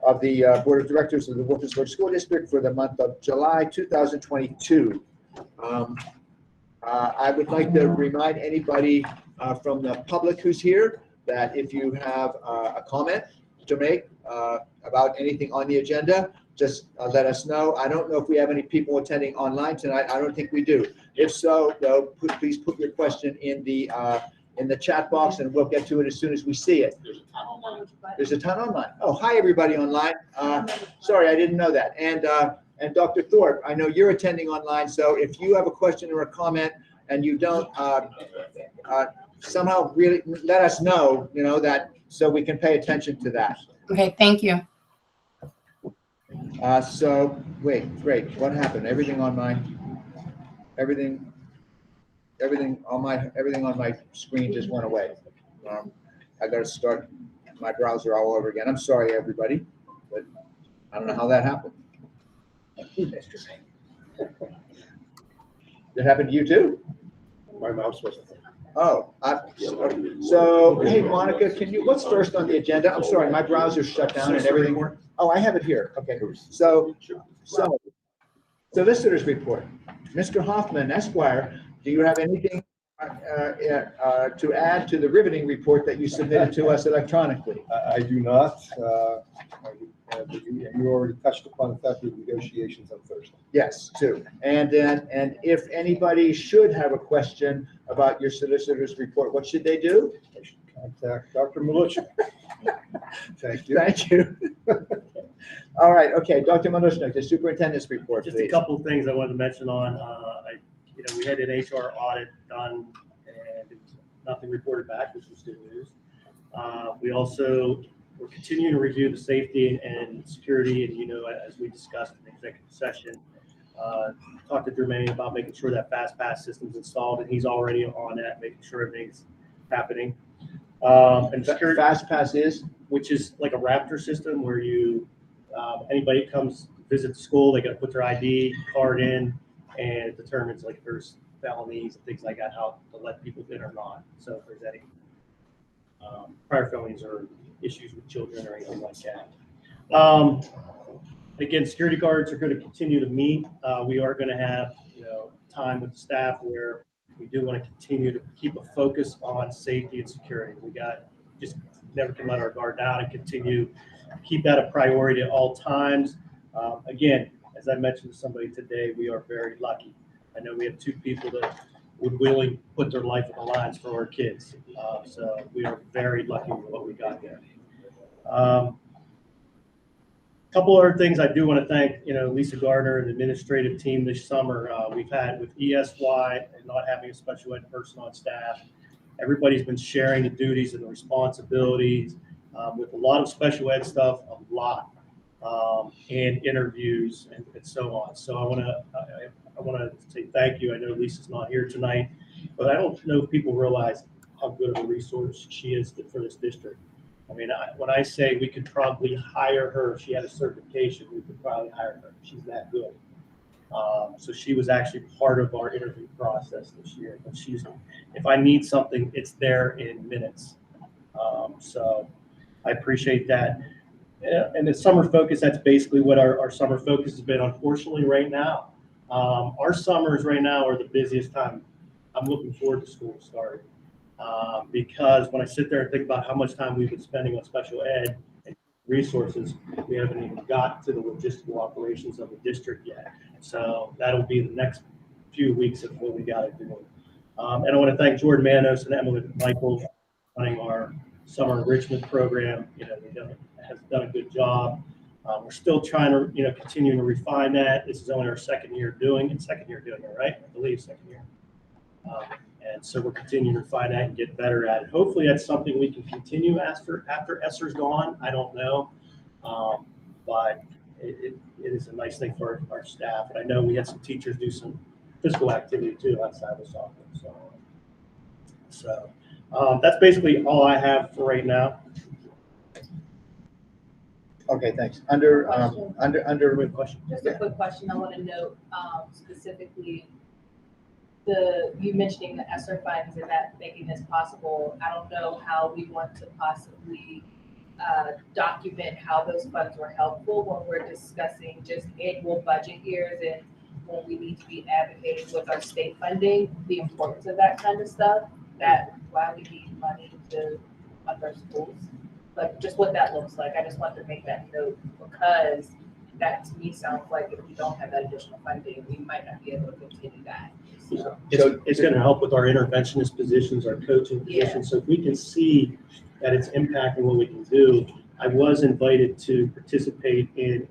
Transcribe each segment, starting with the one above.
of the Board of Directors of the Wolfensburg School District for the month of July 2022. I would like to remind anybody from the public who's here that if you have a comment to make about anything on the agenda, just let us know. I don't know if we have any people attending online tonight. I don't think we do. If so, though, please put your question in the chat box, and we'll get to it as soon as we see it. There's a ton online. Oh, hi everybody online. Sorry, I didn't know that. And Dr. Thorpe, I know you're attending online, so if you have a question or a comment and you don't somehow really let us know, that so we can pay attention to that. Okay, thank you. So wait, great. What happened? Everything on my screen just went away. I got to start my browser all over again. I'm sorry, everybody, but I don't know how that happened. Did it happen to you too? My mouse wasn't. Oh, so hey, Monica, what's first on the agenda? I'm sorry, my browser shut down and everything. Oh, I have it here. Okay. So solicitor's report. Mr. Hoffman, Esquire, do you have anything to add to the riveting report that you submitted to us electronically? I do not. You already touched upon the fact of negotiations on Thursday. Yes, too. And if anybody should have a question about your solicitor's report, what should they do? I should contact Dr. Maluchik. Thank you. Thank you. All right. Okay, Dr. Maluchik, the superintendent's report, Just please. a couple of things I wanted to mention on. We had an HR audit done, and nothing reported back, which was good news. We're continuing to review the safety and security, and as we discussed in the executive session, talked to Jermaine about making sure that FastPass system's installed, and he's already on that, making sure everything's happening. And security, FastPass is? which is like a Raptor system where anybody comes visit the school, they got to put their ID card in, and it determines like if there's felonies and things like that, how to let people in or not. So if there's any prior felonies or issues with children or anything like that. Again, security guards are going to continue to meet. We are going to have time with the staff where we do want to continue to keep a focus on safety and security. We just never can let our guard down and continue to keep that a priority at all times. Again, as I mentioned to somebody today, we are very lucky. I know we have two people that would willingly put their life on the lines for our kids. So we are very lucky with what we got there. Couple other things I do want to thank, Lisa Gardner and the administrative team this summer. We've had with ESY and not having a special ed person on staff, everybody's been sharing the duties and the responsibilities with a lot of special ed stuff, and interviews and so on. So I want to say thank you. I know Lisa's not here tonight, but I don't know if people realize how good of a resource she is for this district. I mean, when I say we could probably hire her, if she had a certification, we could probably hire her. She's that good. So she was actually part of our interview process this year. But if I need something, it's there in minutes. So I appreciate that. And the summer focus, that's basically what our summer focus has been, unfortunately, right now. Our summers right now are the busiest time. I'm looking forward to school starting. Because when I sit there and think about how much time we've been spending on special ed and resources, we haven't even got to the logistical operations of the district yet. So that'll be the next few weeks of what we got to do. And I want to thank Jordan Manos and Emily Michael for running our summer enrichment program. They has done a good job. We're still trying to, continue to refine that. This is only our second year doing it, right? I believe second year. And so we're continuing to refine that and get better at it. Hopefully that's something we can continue after Esser's gone. I don't know. But it is a nice thing for our staff. And I know we had some teachers do some physical activity too outside of softball. So that's basically all I have for right now. Okay, thanks. Under Question. Just a quick question. I want to note specifically you mentioning the ESSER funds and that making this possible. I don't know how we want to possibly document how those funds were helpful when we're discussing just annual budget years and when we need to be advocating with our state funding, the importance of that kind of stuff, that why we need money to fund our schools. Like just what that looks like. I just want to make that note because that to me sounds like if we don't have that additional funding, we might not be able to continue that. So, It's going to help with our interventionist positions, our coaching positions. So if we can see that it's impacting what we can do. I was invited to participate in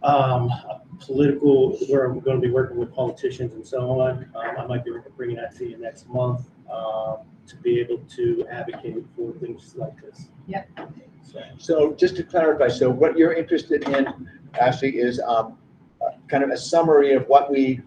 a political, where I'm going to be working with politicians and so on. I might be bringing that to you next month to be able to advocate for things like this. Yep. So just to clarify, so what you're interested in, Ashley, is kind of a summary of what we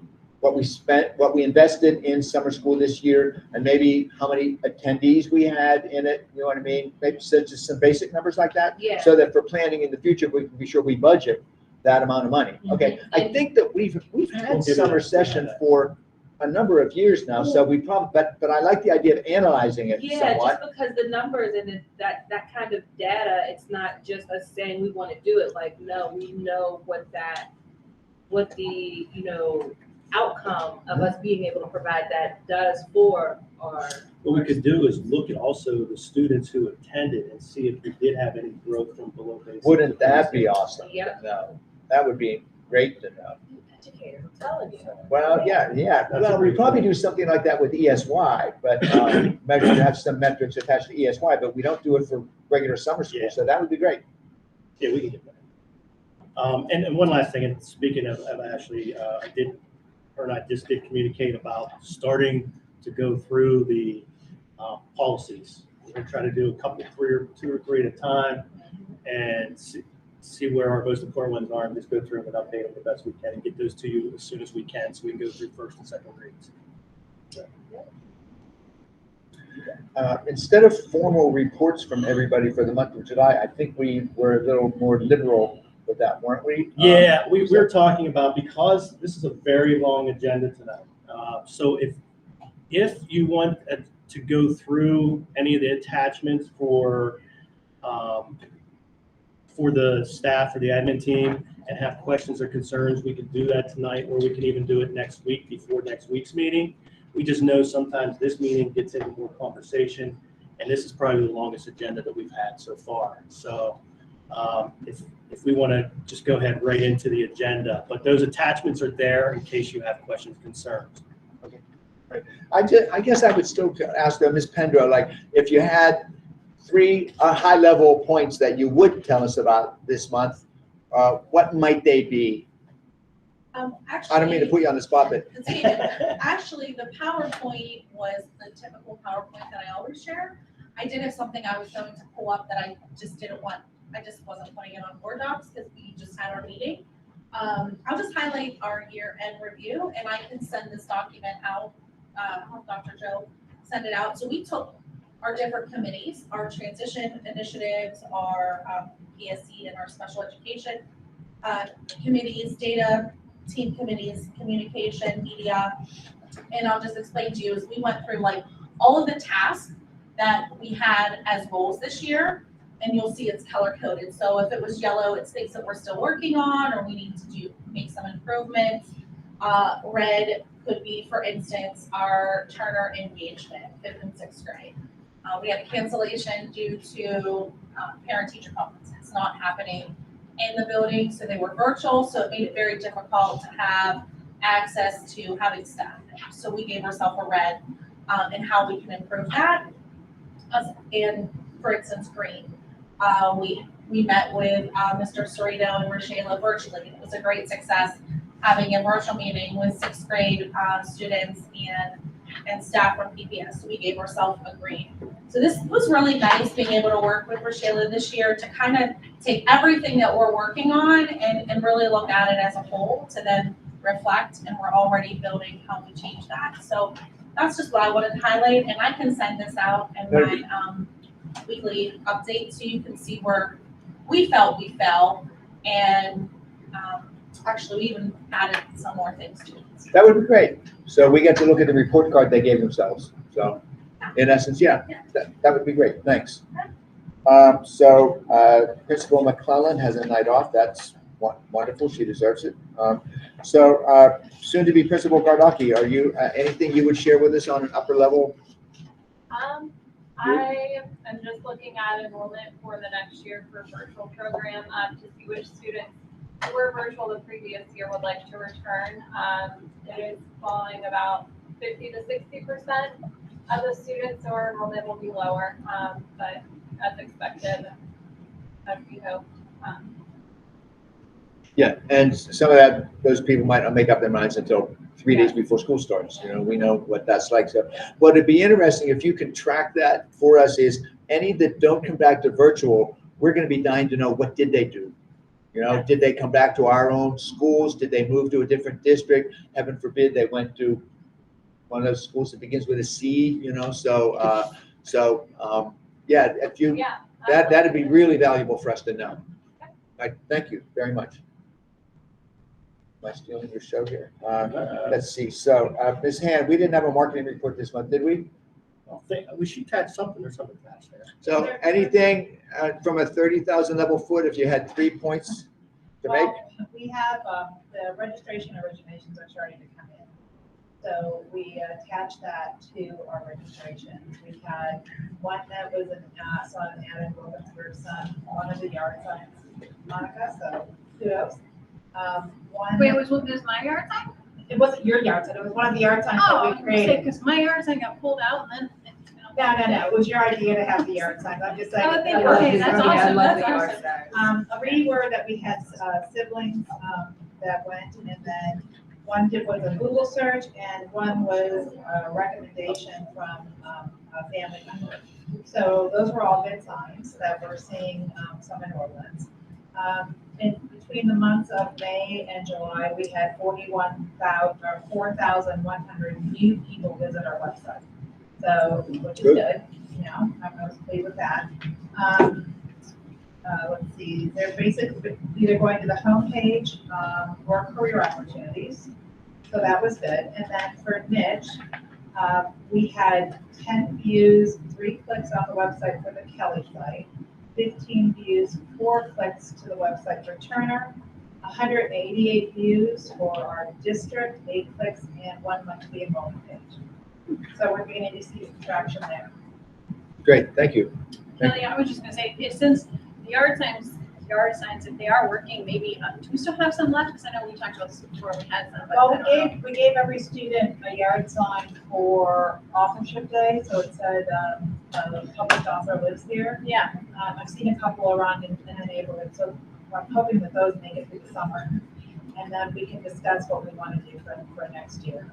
spent, what we invested in summer school this year, and maybe how many attendees we had in it, you know what I mean? Maybe just some basic numbers like that? Yeah. So that for planning in the future, we can be sure we budget that amount of money. Okay, I think that we've had summer session for a number of years now, so we probably, but I like the idea of analyzing it Yeah, somewhat. just because the numbers and that kind of data, it's not just us saying we want to do it. Like, no, we know what the, outcome of us being able to provide that does for our. What we could do is look at also the students who attended and see if we did have any growth from below basic. Wouldn't that be awesome? Yep. No, that would be great to know. Educator, I'm telling you. Well, yeah. Well, we probably do something like that with ESY, but have some metrics attached to ESY, but we don't do it for regular summer school, Yeah. so that would be great. Yeah, we can get that. And one last thing, and speaking of Ashley, her and I just did communicate about starting to go through the policies. We're going to try to do a couple, two or three at a time, and see where our most important ones are, and just go through them and update them the best we can, and get those to you as soon as we can, so we can go through first and second grades. Instead of formal reports from everybody for the month of July, I think we were a little more liberal with that, weren't we? Yeah, we're talking about, because this is a very long agenda tonight. So if you want to go through any of the attachments for the staff or the admin team and have questions or concerns, we can do that tonight, or we can even do it next week before next week's meeting. We just know sometimes this meeting gets into more conversation, and this is probably the longest agenda that we've had so far. So if we want to just go ahead right into the agenda, but those attachments are there in case you have questions, concerns. Okay. Right. I guess I would still ask Ms. Pendro, like, if you had three high-level points that you would tell us about this month, what might they be? Actually, I don't mean to put you on the spot, but actually, the PowerPoint was the typical PowerPoint that I always share. I did have something I was going to pull up that I just wasn't putting it on Word Docs because we just had our meeting. I'll just highlight our year-end review, and I can send this document out. Dr. Joe send it out. So we took our different committees, our transition initiatives, our PSC and our special education committees, data, team committees, communication, media, and I'll just explain to you as we went through like all of the tasks that we had as goals this year, and you'll see it's color coded. So if it was yellow, it's things that we're still working on or we need to make some improvements. Red could be, for instance, our Turner engagement, 5th and 6th grade. We had a cancellation due to parent-teacher conferences not happening in the building, so they were virtual, so it made it very difficult to have access to having staff there. So we gave ourselves a red and how we can improve that. And for instance, green. We met with Mr. Cerrito and Rochela virtually. It was a great success having a virtual meeting with 6th grade students and staff from PPS. So we gave ourselves a green. So this was really nice being able to work with Rochela this year to kind of take everything that we're working on and really look at it as a whole to then reflect, and we're already building how we change that. So that's just what I wanted to highlight, and I can send this out in my weekly update so you can see where we felt we fell, and actually we even added some more things to it. that would be great. So we get to look at the report card they gave themselves. So in essence, yeah, that would be great. Thanks. Principal McClellan has a night off. That's wonderful. She deserves it. Soon to be Principal Gardaki, are you, anything you would share with us on an upper level? I am just looking at enrollment for the next year for virtual program, to see which students who were virtual the previous year would like to return. It is falling about 50 to 60% of the students, so our enrollment will be lower, but as expected, as we hope. Yeah, and some of that, those people might not make up their minds until 3 days before school starts. You know, we know what that's like. So, what would be interesting if you can track that for us is any that don't come back to virtual, we're going to be dying to know what did they do. You know, did they come back to our own schools? Did they move to a different district? Heaven forbid they went to one of those schools that begins with a C. You know, yeah, if you that'd be really valuable for us to know. Right, thank you very much. Am I stealing your show here? Let's see. So, Ms. Hand, we didn't have a marketing report this month, did we? We should have something or something attached there. So, anything from a 30,000 level foot, if you had 3 points to make? Well, we have, the registration originations are starting to come in. So we attached that to our registration. We had one that was saw an ad enrollment for one of the yard signs, Monica, so kudos. One. Wait, was my yard sign? It wasn't your yard sign, it was one of the yard signs that we created. Because my yard sign got pulled out and then. No, it was your idea to have the yard sign, I'm just saying. Okay, that's I awesome, love the that's yard awesome. signs. Three were that we had siblings that went, and then one was a Google search, and one was a recommendation from a family member. So those were all good signs that we're seeing some enrollments. In between the months of May and July, we had 4,100 new people visit our website. So, which is good, you know, I was pleased with that. Let's see, they're basically either going to the homepage or career opportunities. So that was good. And then for niche, we had 10 views, 3 clicks on the website for the Kelly site, 15 views, 4 clicks to the website for Turner, 188 views for our district, 8 clicks, and 1 monthly enrollment page. So we're beginning to see some traction there. Great, thank you. Kelly, I was just gonna say, since the yard signs, if they are working, maybe, do we still have some left? Because I know we talked about this before, we had some, but. Well, we gave every student a yard sign for authorship day, so it said, the published author lives here. Yeah, I've seen a couple around in the neighborhood, so I'm hoping that those make it through the summer. And then we can discuss what we want to do for next year.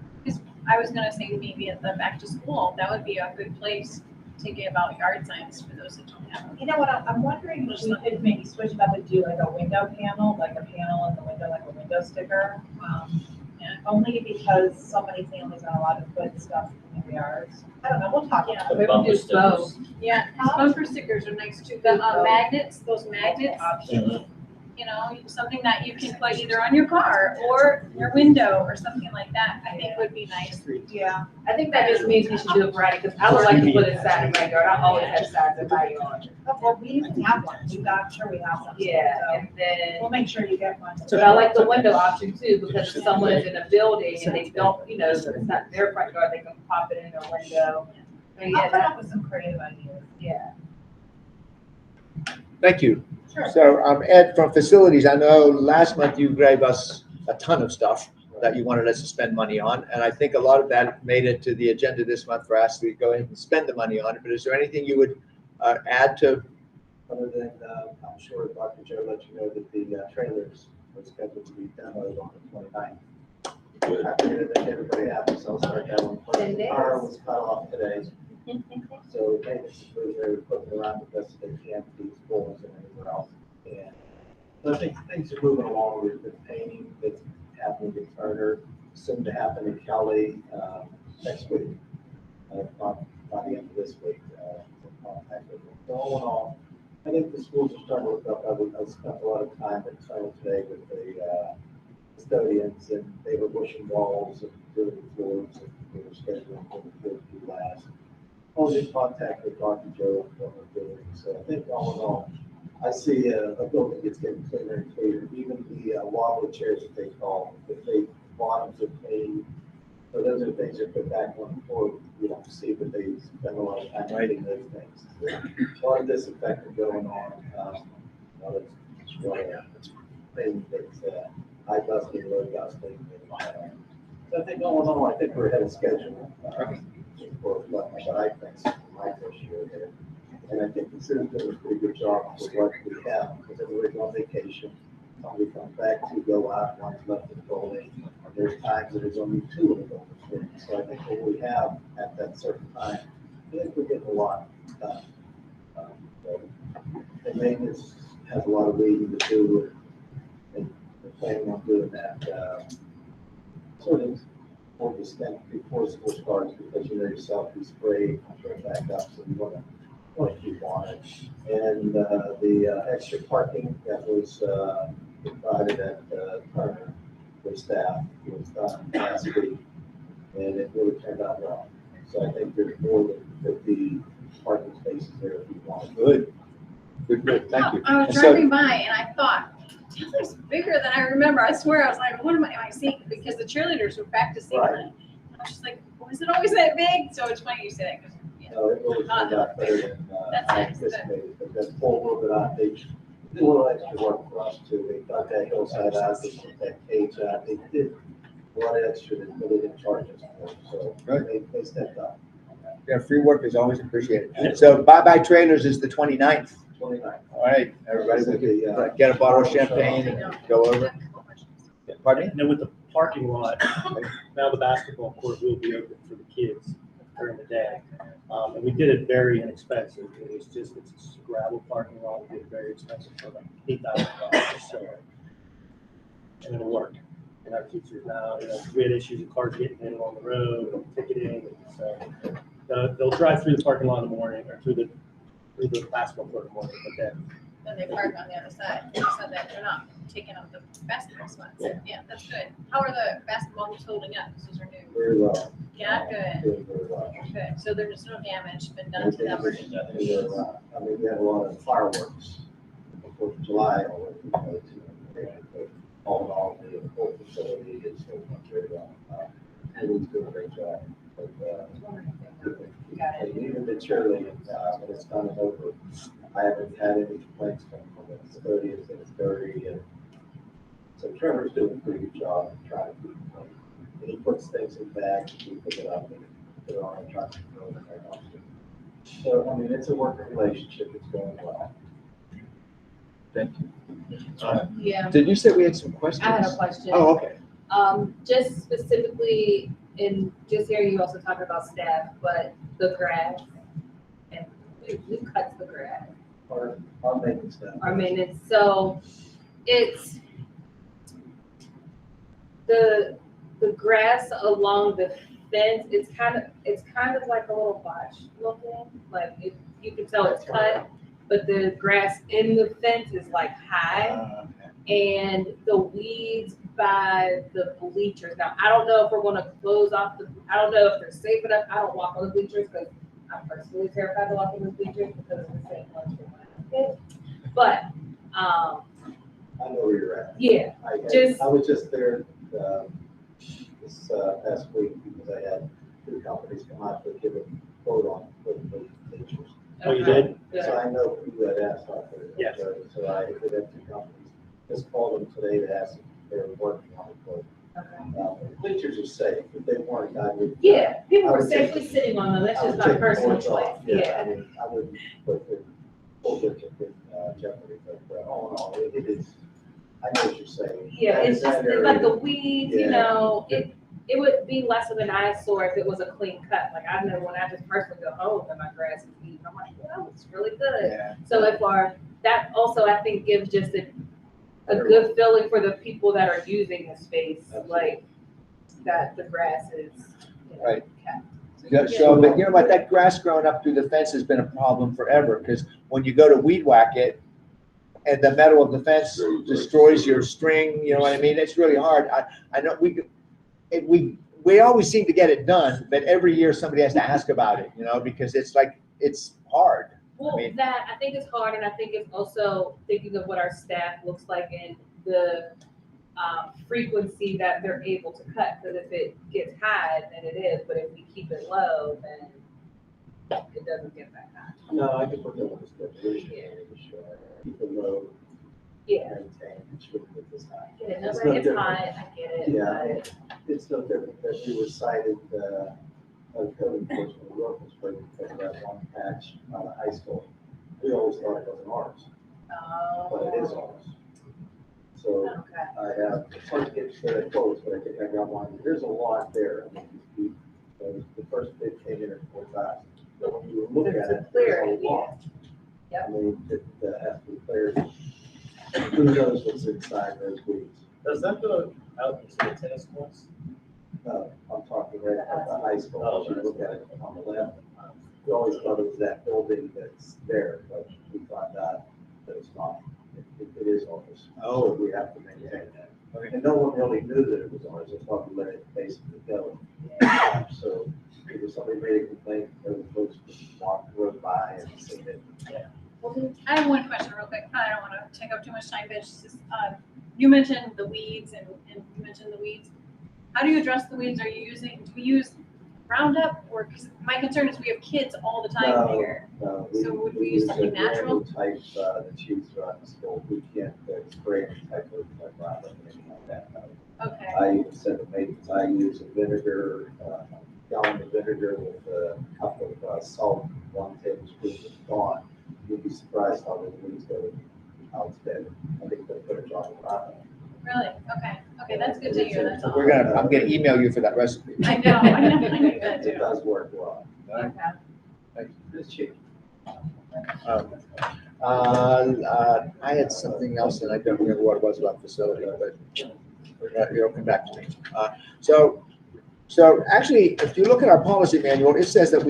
I was gonna say maybe at the back to school, that would be a good place to give out yard signs for those that don't have them. You know what, I'm wondering if we could maybe switch it up and do like a window panel, like a panel in the window, like a window sticker. Only because so many families have a lot of good stuff in their yards. I don't know, we'll talk about it. Maybe we do both. Yeah, bumper stickers are nice too, the magnets, those magnets, you know, something that you can put either on your car or your window or something like that, I think would be nice. Yeah. I think that just means we should do a variety, because I would like to put a sign in my yard, I always have signs in my yard. Well, we even have one, I'm sure we have some. Yeah, So and then, we'll make sure you get one. but I like the window option too, because if someone is in a building and they don't, you know, it's not their front yard, they can pop it in their window. So I'll yeah, come that, up with some creative ideas. yeah. Thank you. Sure. So, Ed, from facilities, I know last month you gave us a ton of stuff that you wanted us to spend money on, and I think a lot of that made it to the agenda this month for us to go ahead and spend the money on it. But is there anything you would add to? Other than, I'm sure Dr. Joe let you know that the trailers are scheduled to be demoed on the 29th. I figured that everybody had to, so I'll start that one. The power was cut off today. So they just they were putting around the best they can for these schools and everywhere else. And so I think things are moving along with the painting that's happening at Turner, soon to happen in Kelly next week, by the end of this week. So all in all, I think the schools are starting to look up. I spent a lot of time at Turner today with the custodians, and they were bushing walls and doing the floors, and they were scheduling for the floor to do last. was in contact with Dr. Joe from the building, so I think all in all, I see a building that's getting cleaner and cleaner. Even the wobbly chairs that they call, if they bottoms are clean. So those are things that put back on the floor. You don't see, but they spend a lot of time writing those things. A lot of disinfectant going on. It's really a thing that's high dusting, low dusting. So I think all in all, I think we're ahead of schedule. For what I think is my first year here. And I think the students did a pretty good job with what we have, because everybody's on vacation. Somebody comes back to go out, one's left in the building. There's times that there's only two in the building. So I think what we have at that certain time, I think we're getting a lot done. And maintenance has a lot of reading to do, and we're planning on doing that sort of before the step, before school starts, because you know yourself, you spray, turn back up, so you want to keep on it. And the extra parking that was provided at Turner for staff was done last week, and it really turned out well. So I think there's more than 50 parking spaces there if you want. Good, thank you. I was And so- driving by and I thought, this looks bigger than I remember. I swear, I was like, what am I seeing? Because the cheerleaders were practicing. Right. And I was just like, was it always that big? So it's funny you say that. 'Cause, yeah. No, it really turned out better than That's I nice. anticipated, but that's pulled a little bit out. They did a little extra work for us too. They got that hillside out, they put that cage out, they did a lot extra that really didn't charge us for, so Good. they stepped up. Yeah, free work is always appreciated. So bye-bye trailers is the 29th. 29. All right, everybody, we can get a bottle of champagne and go over. Pardon me? And then with the parking lot, now the basketball court will be open for the kids during the day. And we did it very inexpensive. It's a gravel parking lot. We did it very expensive for like $8,000. So, and it'll work. And our teachers now, we had issues with cars getting in on the road, ticketing. So they'll drive through the parking lot in the morning or through the basketball court in the morning, but then Then they park on the other side, so that they're not taking up the basketball spots. Yeah, that's good. How are the basketball hoops holding up? Those are new. Very well. Yeah, good, Doing very well. good. So there's no damage been done to them. I mean, we had a lot of fireworks on 4th of July already, but all in all, the whole facility is holding up very well. Everyone's doing a great job. And even the cheerleading, when it's done and over, I haven't had any complaints come from it. It's 30th and it's dirty, and so Trevor's doing a pretty good job trying to keep it clean. And he puts things in bags, and we pick it up and put it on a truck and throw it in there. So, I mean, it's a working relationship, it's going well. Thank you. Yeah, Did you say we had some questions? I had a question. Oh, okay. Just specifically in, just hearing you also talking about staff, but the grass, and who cuts the grass? Our maintenance staff. Our maintenance, so it's the grass along the fence, it's kind of like a little botch looking, like you can tell it's cut, but the grass in the fence is like high. And the weeds by the bleachers. Now, I don't know if we're gonna close off I don't know if they're safe enough. I don't walk on the bleachers because I'm personally terrified to walk on the bleachers because of the same ones for my kids. But, I know where you're at. yeah, I was just there, this past week because I had two companies come out to give a quote on putting those bleachers. Oh, you did? So I know who had asked about it. Yes. So I did have two companies. Just called them today to ask if they're working on it, but, bleachers are safe, if they weren't, I would. yeah, people I were would take- safely sitting on them. That's I just would my take the personal boards choice. off. I Yeah. mean, I wouldn't put the whole district in jeopardy, but all in all, it is, I know what you're saying. Yeah, That- it's just that like area- the weeds, you Yeah. know, it would be less of an eyesore if it was a clean cut. Like I know when I just personally go home and my grass is weed, I'm like, well, that looks really good. Yeah. So that also I think gives just a good feeling for the people that are using the space, like that the grass is, you know, Right. kept. Yeah, so, but you know what, that grass growing up through the fence has been a problem forever, because when you go to weed whack it, and the metal of the fence destroys your string, you know what I mean, it's really hard. I know we we always seem to get it done, but every year somebody has to ask about it, because it's like, it's hard. Well, mean- I think it's hard, and I think it's also thinking of what our staff looks like and the frequency that they're able to cut, because if it gets high, then it is, but if we keep it low, then it doesn't get that high. No, I can put that on the schedule. Keep it low, Yeah, maintain, it shouldn't get this high. get it, It's number no gets different. high, I get it, Yeah. but It's no different that we were cited, code enforcement workers for that one patch on the high school. We always thought it wasn't ours, but it is ours. So Okay. I have, it's hard to get straight quotes, but I think I got one. There's a lot there. I mean, the first bid came in at 4,000. But when you look at It's a it, there's clear, a lot. Yep. I mean, it has to be clear. Who knows what's inside those weeds? Does that go out into the tennis courts? No, I'm talking right at the high school. Oh, If you look at it on the left, we always thought it was that building that's there, but we found out that it's not. It is ours. Oh. So we have to maintain that. And no one really knew that it was ours. That's why we let it basically go. So if somebody made a complaint, those folks just walked, rode by and seen it. I have one question real quick. I don't want to take up too much time, but it's just, you mentioned the weeds and you mentioned the weeds. How do you address the weeds? Do we use Roundup, or, 'cause my concern is we have kids all the time No, here. No, So would we use something a brand natural? new type, that's used throughout the school. We can't spray any type of Roundup or anything like that. No. Okay, I even said to maintenance, I use a vinegar, gallon of vinegar with a cup of salt, 1 tablespoon of gone. You'd be surprised how the weeds go, how it's been. I think they'll put a drop of Roundup. really? Okay, that's good to hear, that's all. I'm gonna email you for that recipe. I know, I need that It too. does work well. Okay. It's cheap. I had something else and I don't remember what it was about facility, but it'll come back to me. So actually, if you look at our policy manual, it says that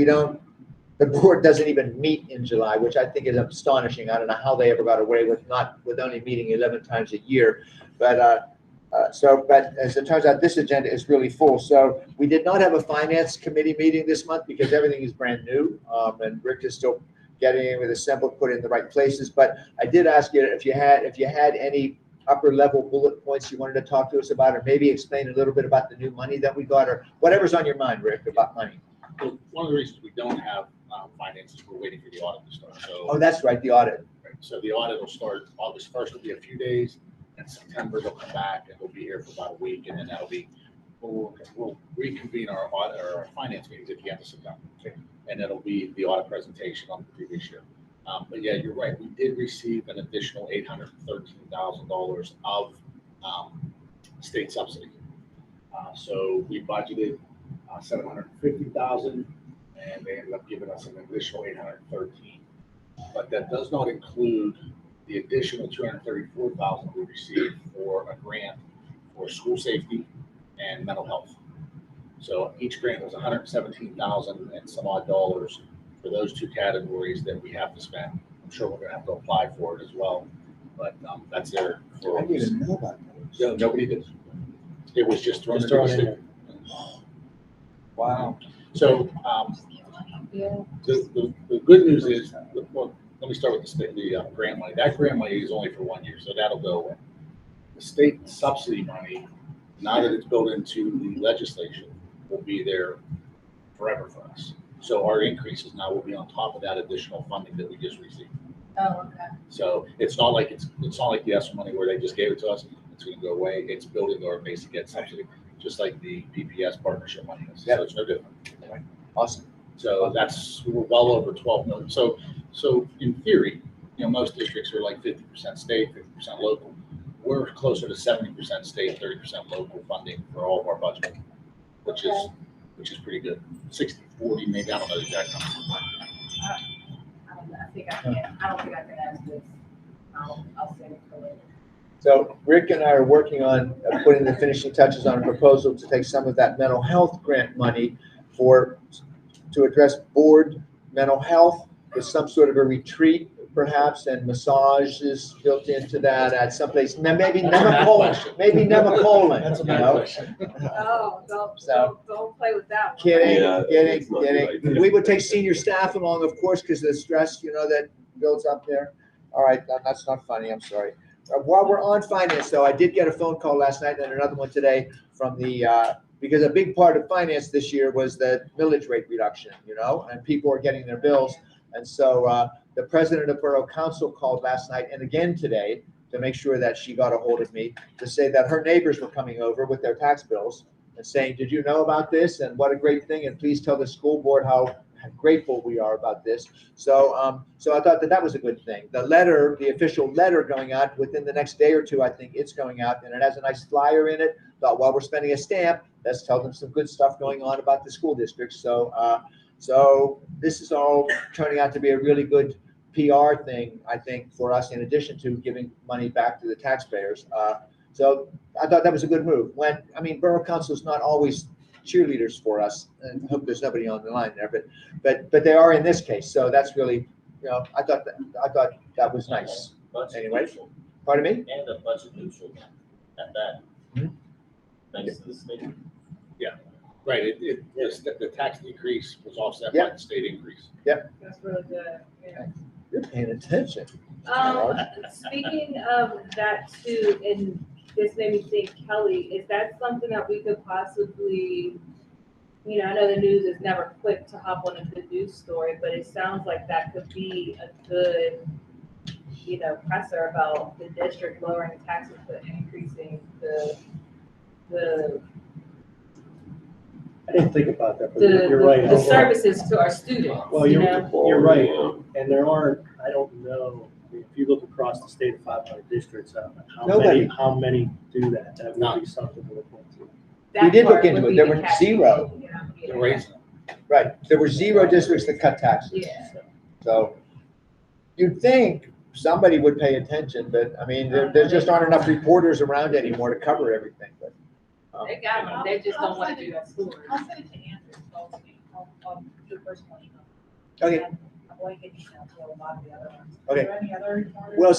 the board doesn't even meet in July, which I think is astonishing. I don't know how they ever got away with only meeting 11 times a year. But as it turns out, this agenda is really full. So we did not have a finance committee meeting this month because everything is brand new. And Rick is still getting it assembled, put in the right places. But I did ask you if you had any upper level bullet points you wanted to talk to us about, or maybe explain a little bit about the new money that we got, or whatever's on your mind, Rick, about money. Well, one of the reasons we don't have finances, we're waiting for the audit to start. So, Oh, that's right, the audit. so the audit will start August 1st. It'll be a few days, and September they'll come back and they'll be here for about a week, and then that'll be we'll reconvene our audit or our finance meetings at the end of September, and that'll be the audit presentation on the previous year. But yeah, you're right. We did receive an additional $813,000 of state subsidy. So we budgeted $750,000, and they ended up giving us an additional $813,000. But that does not include the additional $234,000 we received for a grant for school safety and mental health. So each grant was $117,000 and some odd dollars for those two categories that we have to spend. I'm sure we're gonna have to apply for it as well, but that's there for. I didn't even know about those. No, nobody did. It was just thrown Just into thrown the in state. Wow. So, Yeah. the good news is, well, let me start with the grant money. That grant money is only for 1 year, so that'll go away. The state subsidy money, now that it's built into the legislation, will be there forever for us. So our increases now will be on top of that additional funding that we just received. Oh, okay. So it's not like the ESSER money where they just gave it to us, it's gonna go away. It's building our basic ed subsidy, just like the PPS partnership money is. So it's no different. Awesome. So we're well over 12 million. So in theory, most districts are like 50% state, 50% local. We're closer to 70% state, 30% local funding for all of our budget, which is pretty good. 60-40, maybe, I don't know the exact number. I don't think I can ask this. I'll send it for later. So Rick and I are working on putting the finishing touches on a proposal to take some of that mental health grant money to address board mental health with some sort of a retreat perhaps, and massage is built into that at someplace, maybe That's a math Nemacolin, question. maybe Nemacolin, That's a you math know? question. Oh, So- don't play with that one. Kidding, Yeah, kidding, it's not a good kidding. idea. We would take senior staff along, of course, because of the stress, you know, that builds up there. All right, that's not funny, I'm sorry. While we're on finance, though, I did get a phone call last night and another one today from the, because a big part of finance this year was the millage rate reduction, you know, and people are getting their bills. And so the president of Borough Council called last night and again today to make sure that she got a hold of me to say that her neighbors were coming over with their tax bills and saying, did you know about this? And what a great thing. And please tell the school board how grateful we are about this. So so I thought that was a good thing. The letter, the official letter going out within the next day or two, I think it's going out, and it has a nice flyer in it. Thought while we're spending a stamp, let's tell them some good stuff going on about the school district. So so this is all turning out to be a really good PR thing, I think, for us, in addition to giving money back to the taxpayers. So I thought that was a good move. I mean, Borough Council is not always cheerleaders for us, and I hope there's nobody on the line there, but they are in this case. So that's really, you know, I thought that was nice. Anyway, pardon me? And a budget neutral at that. Mhm. Thanks to the state. Right, the tax decrease was offset Yeah. by the state increase. That's really good, yeah. You're paying attention. Speaking of that too, and this made me think, Kelly, is that something that we could possibly, you know, I know the news is never quick to hop on a good news story, but it sounds like that could be a good, you know, presser about the district lowering taxes but increasing the I didn't think about that, but you're right. the services to our students, Well, you you're, know? you're right, and there aren't, I don't know, if you look across the state of 500 districts, Nobody. how many do that? That would be something to look into. That We did look part into would it. be There the were catch. zero. They're raising them. Right, there were 0 districts that cut taxes. Yeah. So you'd think somebody would pay attention, but I mean, there just aren't enough reporters around anymore to cover everything, but. They got them, they just don't want to do that story. I'll send it to Andrew, I'll do a personal email. Okay. And a blanket email to a lot of the other ones. Okay. Are there any other reporters? Well,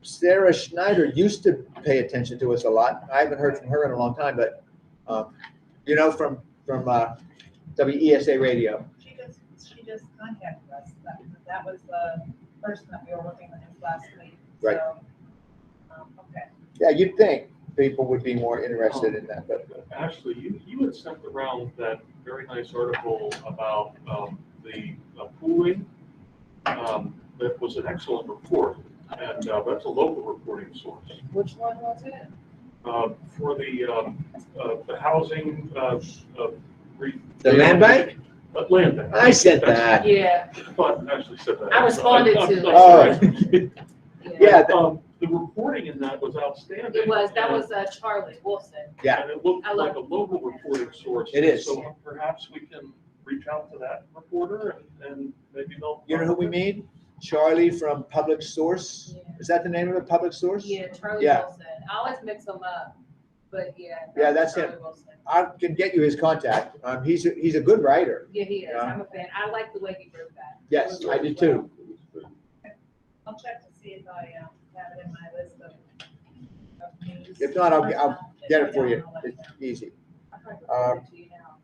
Sarah Schneider used to pay attention to us a lot. I haven't heard from her in a long time, but, you know, from WESA radio. She just contacted us, that was the person that we were working with last week. Right. So, okay. Yeah, you'd think people would be more interested in that, but. Ashley, you had sent around that very nice article about the pooling. That was an excellent report, and that's a local reporting source. Which one was it? For the housing. The land bank? Land bank. I said that. Yeah, I thought Ashley said that. I responded I'm to it. sorry. Yeah, The reporting in that was outstanding. It was, that was Charlie Wilson. Yeah. And it looked I like love a local reporting source. It is. So perhaps we can reach out to that reporter and maybe they'll. You know who we mean? Charlie from Public Source. Yeah. Is that the name of it, Public Source? Yeah, Charlie Yeah. Wilson. I always mix them up, but yeah. Yeah, was that's Charlie him. Wilson. I can get you his contact. He's a good writer. Yeah, he is. Yeah. I'm a fan. I like the way he wrote that. Yes, I did too. I'll check to see if I have it in my list of news. If not, I'll get it for you. It's easy. I'll try to forward it to you now.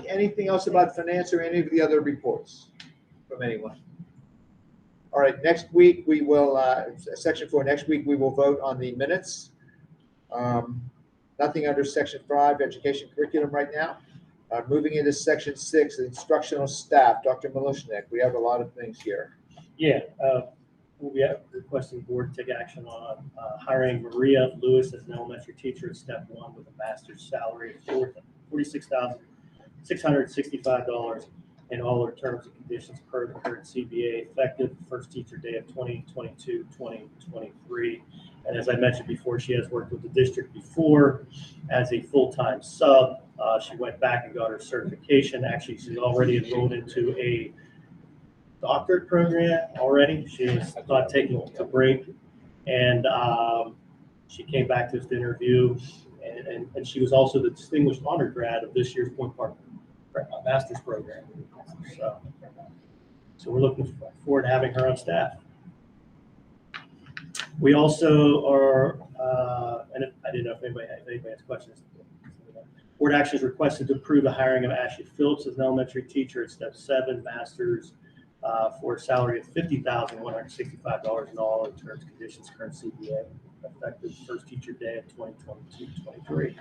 Anything else about finance or any of the other reports from anyone? All right, next week we will, section 4, next week we will vote on the minutes. Nothing under section 5, education curriculum right now. Moving into section 6, instructional staff, Dr. Malishnik, we have a lot of things here. Yeah, we have requesting board take action on hiring Maria Lewis as an elementary teacher at step 1 with a master's salary of $46,665 in all her terms and conditions per the current CBA, effective first teacher day of 2022-2023. And as I mentioned before, she has worked with the district before as a full-time sub. She went back and got her certification. Actually, she's already enrolled into a doctorate program already. She was not taking a break. And she came back to this interview. And she was also the distinguished honor grad of this year's Point Park master's program. So we're looking forward to having her on staff. We also are, and I didn't know if anybody has questions. Board action is requested to approve the hiring of Ashley Phillips as an elementary teacher at step 7, masters, for a salary of $50,165 in all in terms, conditions, current CBA, effective first teacher day of 2022-23.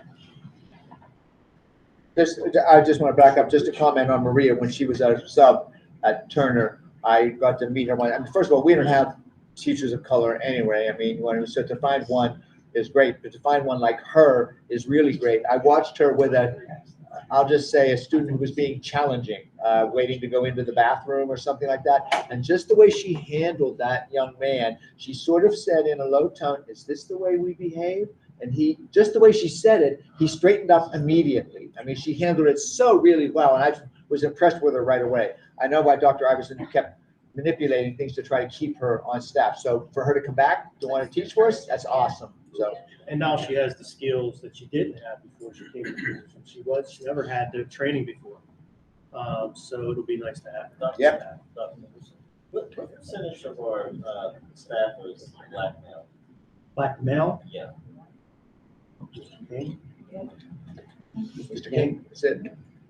I just want to back up just to comment on Maria. When she was a sub at Turner, I got to meet her one. I mean, first of all, we don't have teachers of color anyway. I mean, so to find one is great, but to find one like her is really great. I watched her with I'll just say a student who was being challenging, waiting to go into the bathroom or something like that. And just the way she handled that young man, she sort of said in a low tone, "Is this the way we behave?" And just the way she said it, he straightened up immediately. I mean, she handled it so really well, and I was impressed with her right away. I know why Dr. Iverson kept manipulating things to try to keep her on staff. So for her to come back to want to teach for us, that's awesome. So. And now she has the skills that she didn't have before she came to position. She never had the training before. So it'll be nice to have her. Yeah. What percentage of our staff is black male? Black male? Yeah. Mr. King? Mr. King, that's it.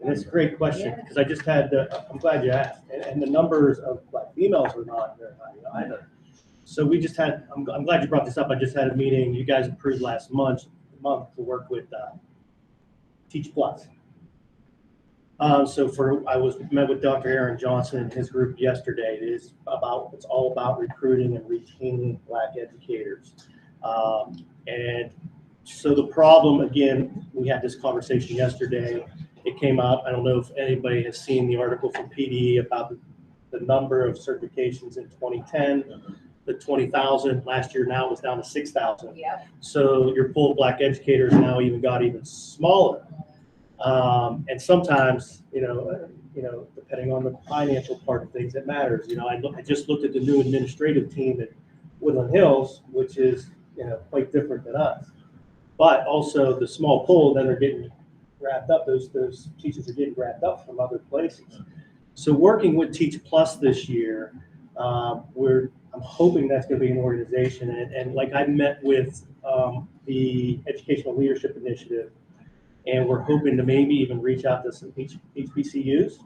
And it's a great question, because I just had, I'm glad you asked, and the numbers of black females are not very high either. So we just had, I'm glad you brought this up. I just had a meeting, you guys approved last month to work with Teach Plus. So I met with Dr. Aaron Johnson and his group yesterday. It's all about recruiting and retaining black educators. And so the problem, again, we had this conversation yesterday. It came out, I don't know if anybody has seen the article from PD about the number of certifications in 2010, the 20,000 last year, now was down to 6,000. Yeah. So your pool of black educators now got even smaller. And sometimes, depending on the financial part of things, it matters. I just looked at the new administrative team at Woodland Hills, which is, quite different than us. But also the small pool, then are getting wrapped up. Those teachers are getting wrapped up from other places. So working with Teach Plus this year, I'm hoping that's going to be an organization. And like I met with the Educational Leadership Initiative, and we're hoping to maybe even reach out to some HBCUs,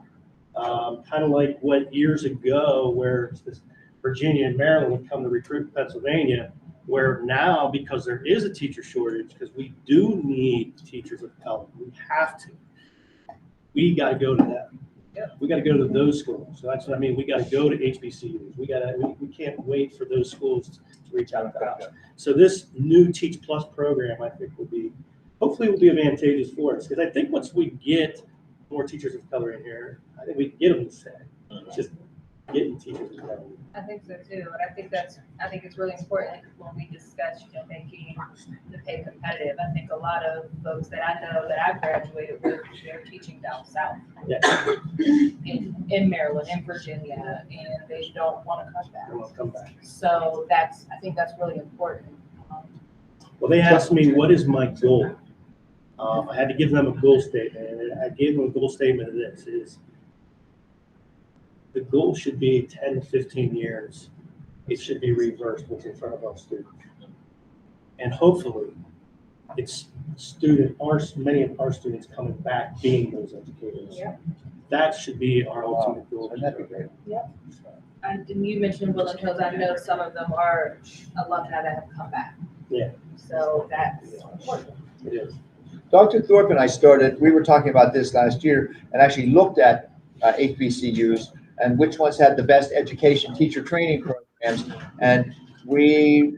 kind of like what years ago where Virginia and Maryland would come to recruit Pennsylvania, where now, because there is a teacher shortage, because we do need teachers of color, we got to go to them. We got to go to those schools. So that's what I mean. We got to go to HBCUs. We can't wait for those schools to reach out to us. So this new Teach Plus program, I think, hopefully will be advantageous for us. Because I think once we get more teachers of color in here, I think we can get them to stay. It's just getting teachers of color. I think so too, and I think it's really important when we discuss, making the pay competitive. I think a lot of folks that I know that I graduated with, they're teaching down south. Yeah. In Maryland, in Virginia, and they don't want to come back. They want to come back. So I think that's really important. Well, they asked me, what is my goal? I had to give them a goal statement, and I gave them a goal statement of this, is the goal should be 10 to 15 years. It should be reversed what's in front of our students. And hopefully, it's many of our students coming back being those educators. Yeah. That should be our ultimate goal. Wouldn't that be great? And you mentioned Woodland Hills. I know some of them are alumni that have come back. Yeah. So that's important. It is. Dr. Thorpe and I we were talking about this last year and actually looked at HBCUs and which ones had the best education teacher training programs. And we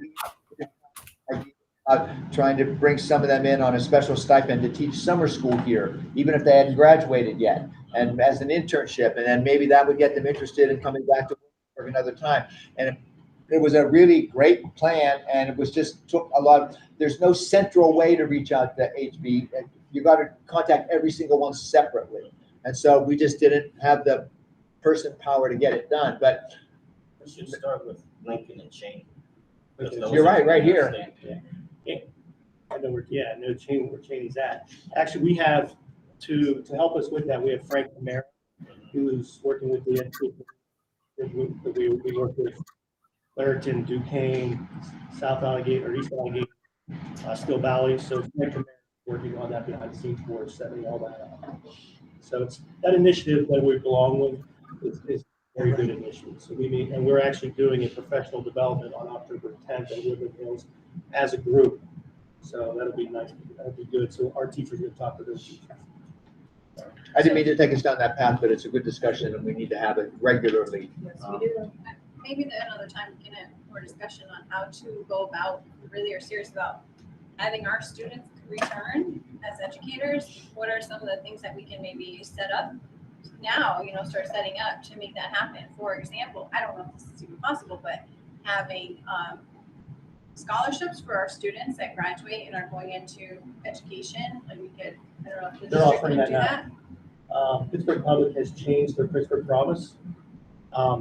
trying to bring some of them in on a special stipend to teach summer school here, even if they hadn't graduated yet, and as an internship. And then maybe that would get them interested in coming back to work another time. And it was a really great plan, and it was just took a lot. There's no central way to reach out to HB. You got to contact every single one separately. And so we just didn't have the person power to get it done. But We should start with Lincoln and Cheney. you're right here. I know where Cheney's at. Actually, we have to help us with that. We have Frank Romero, who's working with the We work with Clareton, Duquesne, South Allegheny, or East Allegheny, Still Valley, so Frank Command working on that behind the scenes for us, setting all that up. So it's that initiative that we belong with is a very good initiative. So we meet, and we're actually doing a professional development on October 10th at Woodland Hills as a group. So that'll be nice. That'll be good. So our teachers are going to talk to those teachers. I didn't mean to take us down that path, but it's a good discussion and we need to have it regularly. Yes, we do. Maybe another time we can have more discussion on how to go about, if we really are serious about having our students return as educators. What are some of the things that we can maybe set up now, start setting up to make that happen? For example, I don't know if this is even possible, but having scholarships for our students that graduate and are going into education, like we could, I don't know if the They're district offering can that do now. that. Pittsburgh Public has changed their Pittsburgh Promise.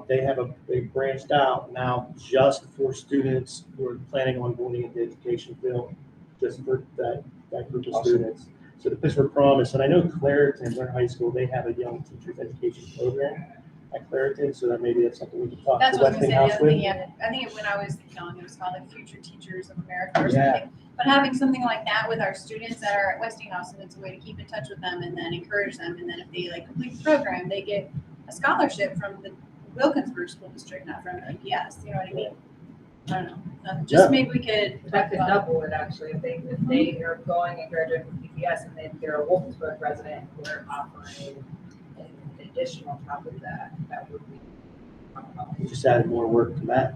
They branched out now just for students who are planning on going into the education field, just for that group of students. So the Pittsburgh Promise, and I know Clareton, their high school, they have a young teachers education program at Clareton, so that maybe that's something we can talk That's to what I was gonna say, the Westinghouse other with. thing, yeah, I think when I was young, it was called like Future Teachers of America or something. But having something like that with our students that are at Westinghouse, and it's a way to keep in touch with them and then encourage them, and then if they complete the program, they get a scholarship from the Wilkinsburg School District, not from EPS, you know what I mean? I don't know, just maybe we could That talk could about. double it actually, if they are going and graduating from PPS and then they're a Wilkinsburg resident, we're offering an additional top of that, that would be. We just added more work to that.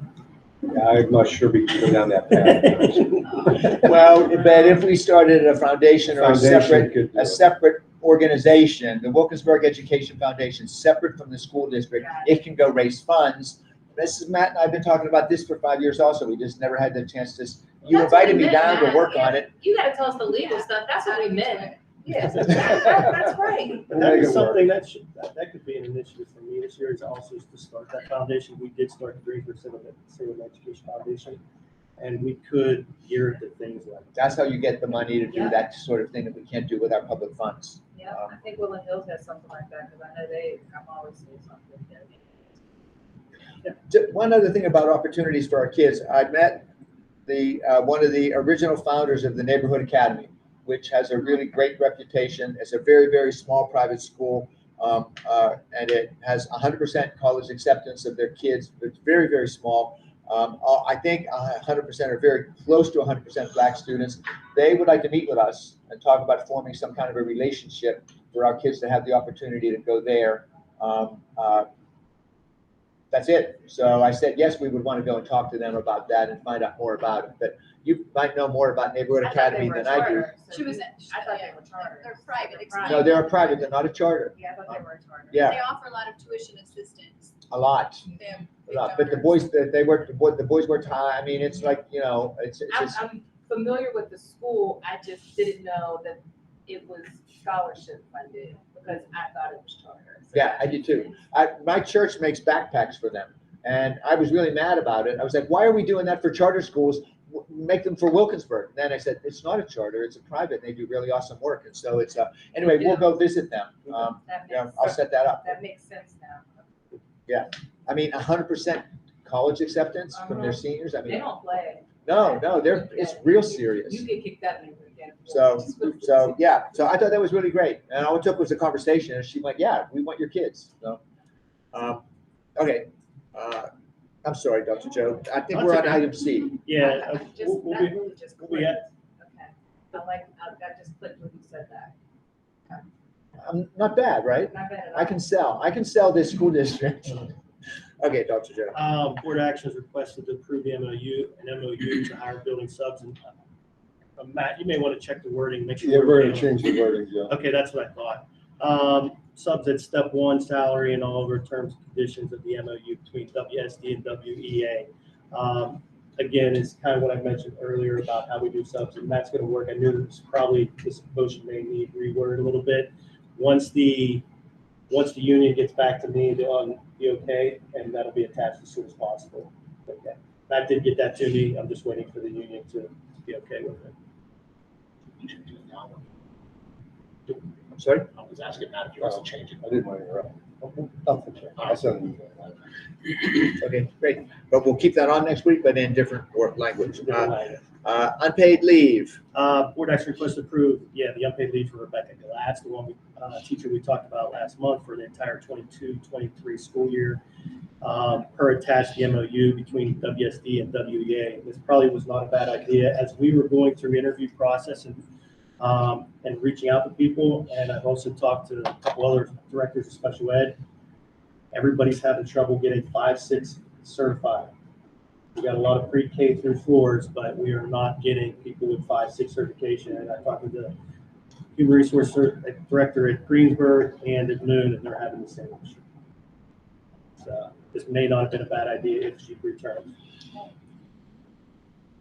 Yeah, I'm not sure we can go down that path. Well, but if we started a foundation or a Foundation separate, could do a it. separate organization, the Wilkinsburg Education Foundation, separate from the school district, it can go raise funds. Mrs. Matt and I have been talking about this for 5 years also. We just never had the chance to, you That's what invited we me meant, down to Matt. work Yeah. on it. You gotta tell us the legal stuff, that's what we meant. Yes, that's right. But that Make is it work. something that could be an initiative for me this year, is also to start that foundation. We did start the Greenwood Civil Education Foundation, and we could gear it to things like that. That's how you get the money to do Yeah. that sort of thing that we can't do with our public funds. Yeah, I think Woodland Hills has something like that, because I know I'm always seeing something there. One other thing about opportunities for our kids, I met one of the original founders of the Neighborhood Academy, which has a really great reputation. It's a very, very small private school, and it has 100% college acceptance of their kids. It's very, very small. I think 100% are very close to 100% Black students. They would like to meet with us and talk about forming some kind of a relationship for our kids to have the opportunity to go there. That's it. So I said, yes, we would want to go and talk to them about that and find out more about it. But you might know more about Neighborhood Academy than I do. She was, I thought they were charter. they're private. No, they're a private, they're not a charter. Yeah, I thought they were charter. Yeah, They offer a lot of tuition assistance. a lot. They have A big lot. But the donors. boys, the boys worked high. I mean, it's like, it's just, I'm familiar with the school, I just didn't know that it was scholarship funded, because I thought it was charter. So yeah, I did too. My church makes backpacks for them. And I was really mad about it. I was like, why are we doing that for charter schools? Make them for Wilkinsburg. And then I said, it's not a charter, it's a private. They do really awesome work. And so it's, anyway, we'll go visit them. That Yeah, makes, I'll set that up. that makes sense now. I mean, 100% college acceptance from their seniors. I They mean, don't play. no, it's real serious. You get kicked out again. So, yeah, so I thought that was really great. And all it took was a conversation and she went, yeah, we want your kids. So, okay. I'm sorry, Dr. Joe. I think we're on item C. Yeah, Just, we'll that be, really just we'll be clicked. at, Okay, that just clicked when you said that. Not bad, right? Not bad at all. I can sell this school district. Okay, Dr. Joe. board actions requested to approve the an MOU to hire building subs. And Matt, you may want to check the wording, make sure. Yeah, we're gonna change the wording, Joe. Okay, that's what I thought. Subs at step 1, salary and all of our terms and conditions of the MOU between WSD and WEA. Again, it's kind of what I mentioned earlier about how we do subs, and that's going to work. I knew this motion may need reword a little bit. Once the union gets back to me, they'll be okay, and that'll be attached as soon as possible. Okay, Matt did get that to me. I'm just waiting for the union to be okay with it. You should do it now. I'm sorry? I was asking Matt if you want to change it. I didn't want to interrupt. I'll send you. Okay, great. But we'll keep that on next week, but in different work language. Unpaid leave. Board action request to approve, the unpaid leave for Rebecca Glatz, the one teacher we talked about last month for the entire 22-23 school year. Per attached the MOU between WSD and WEA. This probably was not a bad idea as we were going through interview process and reaching out to people. And I've also talked to a couple other directors of special ed. Everybody's having trouble getting 5-6 certified. We got a lot of pre-K through 4s, but we are not getting people with 5-6 certification. And I talked with the human resource director at Greensburg and at Noon, and they're having the same issue. So this may not have been a bad idea if she returns.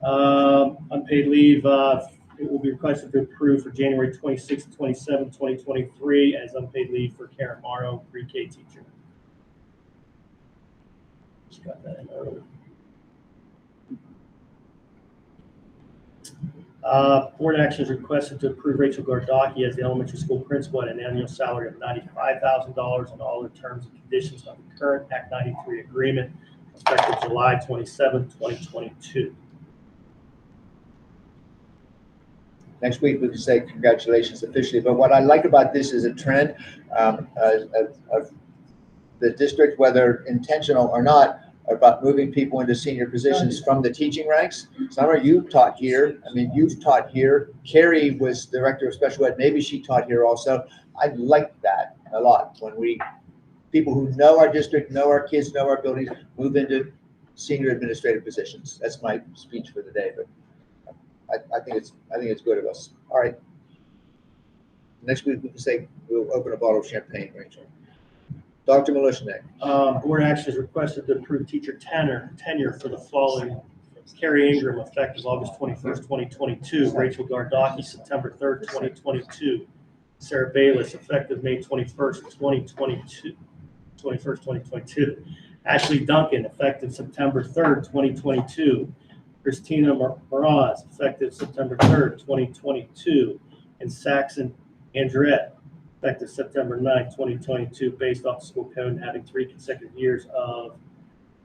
Unpaid leave, it will be requested to approve for January 26th, 27th, 2023 as unpaid leave for Karen Morrow, pre-K teacher. Just got that in early. Board action is requested to approve Rachel Gardocki as the elementary school principal at an annual salary of $95,000 on all the terms and conditions of the current Act 93 agreement effective July 27, 2022. Next week, we can say congratulations officially. But what I like about this is a trend of the district, whether intentional or not, about moving people into senior positions from the teaching ranks. Summer, you've taught here. I mean, you've taught here. Carrie was director of special ed. Maybe she taught here also. I like that a lot when people who know our district, know our kids, know our abilities, move into senior administrative positions. That's my speech for the day, but I think it's good of us. All right. Next week we can say we'll open a bottle of champagne, Rachel. Dr. Malishnik. Board action is requested to approve teacher tenure for the following: Carrie Ingram, effective August 21st, 2022. Rachel Gardocki, September 3rd, 2022. Sarah Bayless, effective May 21st, 2022. Ashley Duncan, effective September 3rd, 2022. Christina Moraz, effective September 3rd, 2022. And Saxon Andrette, effective September 9th, 2022, based off the school code and having 3 consecutive years of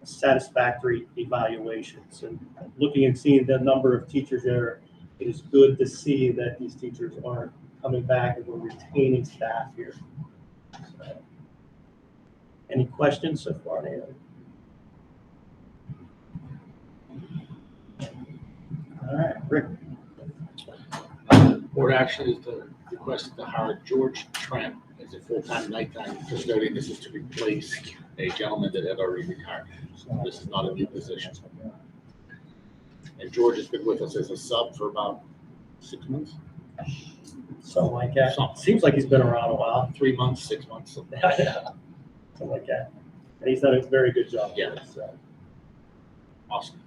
satisfactory evaluations. And looking and seeing the number of teachers there, it is good to see that these teachers are coming back and we're retaining staff here. So, any questions so far, Nancy? All right, Rick. Board action is to request to hire George Trent as a full-time nighttime custodian. This is to replace a gentleman that had already retired. So this is not a new position. And George has been with us as a sub for about 6 months. Something like that. Seems like he's been around a while. 3 months, 6 months. Something like that. And he's done a very good job. Yeah. So. Awesome.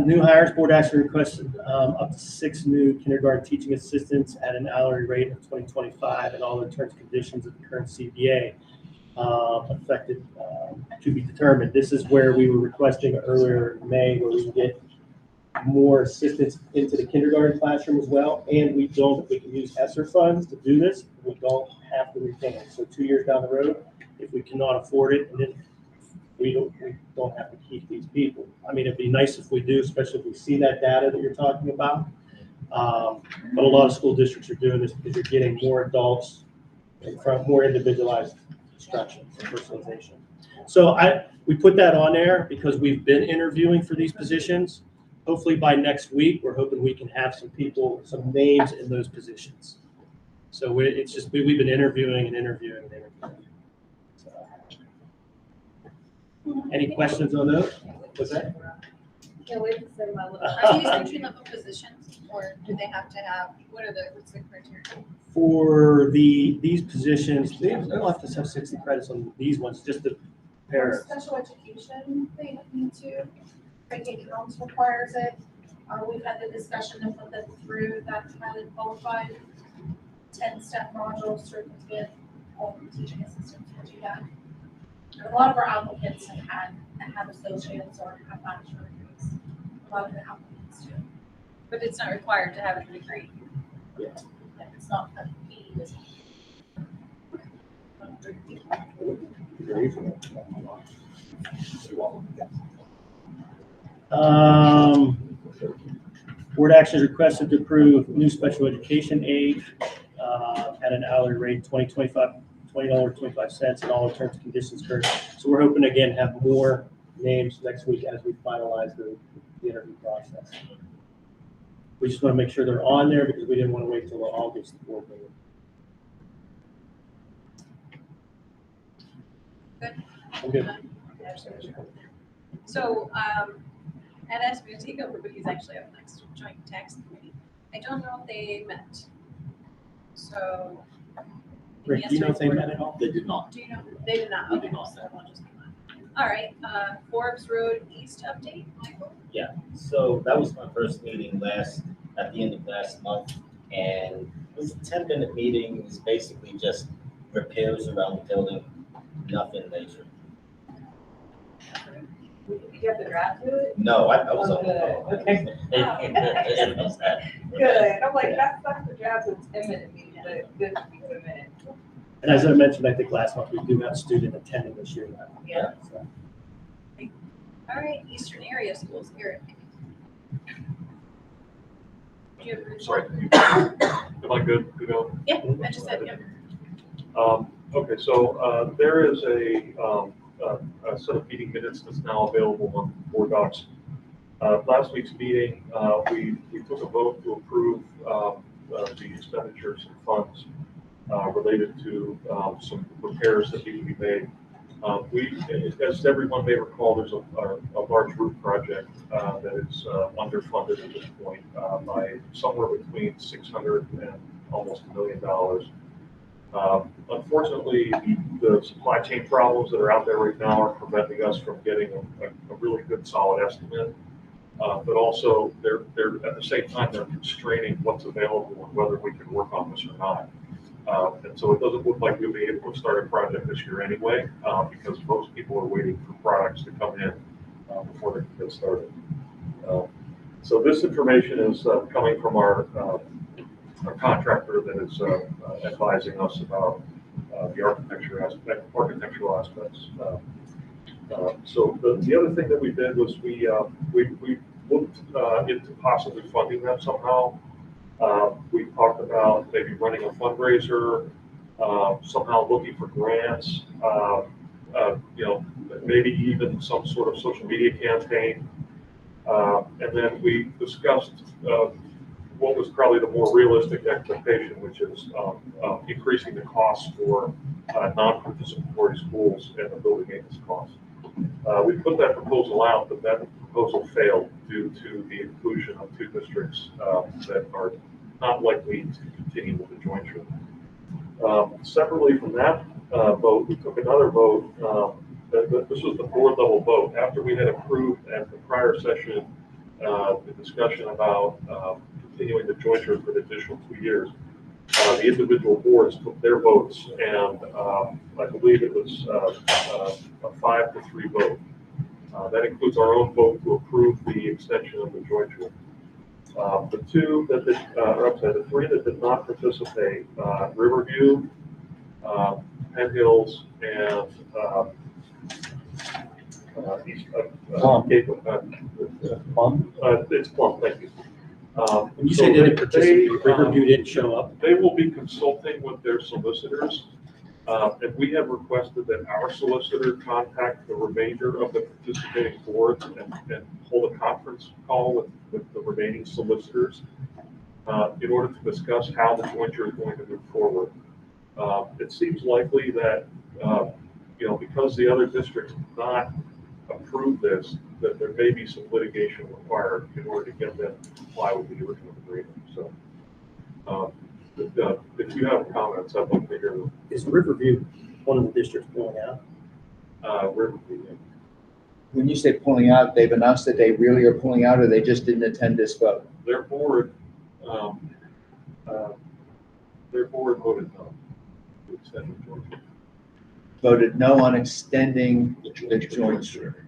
New hires, board action requested up to 6 new kindergarten teaching assistants at an hourly rate of $20.25 and all the terms and conditions of the current CBA affected to be determined. This is where we were requesting earlier in May where we can get more assistants into the kindergarten classroom as well. And we can use ESSER funds to do this. We don't have to retain it. So 2 years down the road, if we cannot afford it, and then we don't have to keep these people. I mean, it'd be nice if we do, especially if we see that data that you're talking about. But a lot of school districts are doing this because you're getting more adults in front, more individualized instruction and personalization. So we put that on there because we've been interviewing for these positions. Hopefully by next week, we're hoping we can have some people, some names in those positions. So we've been interviewing. So, any questions on those? What's that? Can't wait to send my little. Are these entry-level positions, or do they have to have, what's the criteria? For these positions, they don't have to have 60 credits on these ones, just the For parents. special education, they need to, K counts requires it. We've had the discussion to put them through that highly qualified 10-step module certificate of teaching assistants for GDAC. A lot of our applicants have associates or have bachelor degrees. A lot of the applicants do. But it's not required to have a degree. Yeah. It's not a PE. Board action is requested to approve new special education aid at an hourly rate $20.25 in all terms and conditions current. So we're hoping again have more names next week as we finalize the interview process. We just want to make sure they're on there because we didn't want to wait till the August board meeting. Good. I'm good. So, Ed asked me to take over, but he's actually up next, joint tax committee. I don't know if they met. So. Rick, do you know if they met at all? They did not. Do you know? They did not. They Okay, did not. so we'll just move on. All right, Forbes Road East update, Michael? Yeah, so that was my first meeting at the end of last month, and it was a 10-minute meeting. It was basically just repairs around the building, nothing major. You have to drive to it? No, I was on the Oh, phone. good, good. I'm like, that's not the drive to a 10-minute meeting, but good to be 10 minutes. And as I mentioned, I think last month, we do have student attending this year now. Yeah. So, All right, Eastern Area Schools, Eric. Do you have a report? Sorry. Am I good to go? Yeah, I just said, yeah. Okay, so there is a set of meeting minutes that's now available on Board Docs. Last week's meeting, we took a vote to approve the expenditures and funds related to some repairs that need to be made. As everyone may recall, there's a large roof project that is underfunded at this point by somewhere between $600 and almost $1 million. Unfortunately, the supply chain problems that are out there right now are preventing us from getting a really good solid estimate. But also, they're at the same time, they're constraining what's available and whether we can work on this or not. And so it doesn't look like we'll be able to start a project this year anyway, because most people are waiting for products to come in before they can get started. So this information is coming from our contractor that is advising us about the architectural aspects. So the other thing that we did was we looked into possibly funding them somehow. We talked about maybe running a fundraiser, somehow looking for grants, maybe even some sort of social media campaign. And then we discussed what was probably the more realistic expectation, which is increasing the costs for non-participatory schools and the building maintenance costs. We put that proposal out, but that proposal failed due to the inclusion of two districts that are not likely to continue with the jointure. Separately from that vote, we took another vote. This was the board level vote. After we had approved at the prior session the discussion about continuing the jointure for the additional 2 years, the individual boards took their votes, and I believe it was a 5-3 vote. That includes our own vote to approve the extension of the jointure. The three that did not participate, Riverview, Penn Hills, and Plum? It's Plum, thank you. When you say they didn't participate, Riverview didn't show up? They will be consulting with their solicitors. And we have requested that our solicitor contact the remainder of the participating boards and hold a conference call with the remaining solicitors in order to discuss how the jointure is going to move forward. It seems likely that, because the other districts did not approve this, that there may be some litigation required in order to get them to comply with the original agreement. So if you have comments, I'd like to hear them. Is Riverview one of the districts pulling out? Riverview, yeah. When you say pulling out, they've announced that they really are pulling out, or they just didn't attend this vote? Their board voted no to extend the jointure. Voted no on extending the jointure.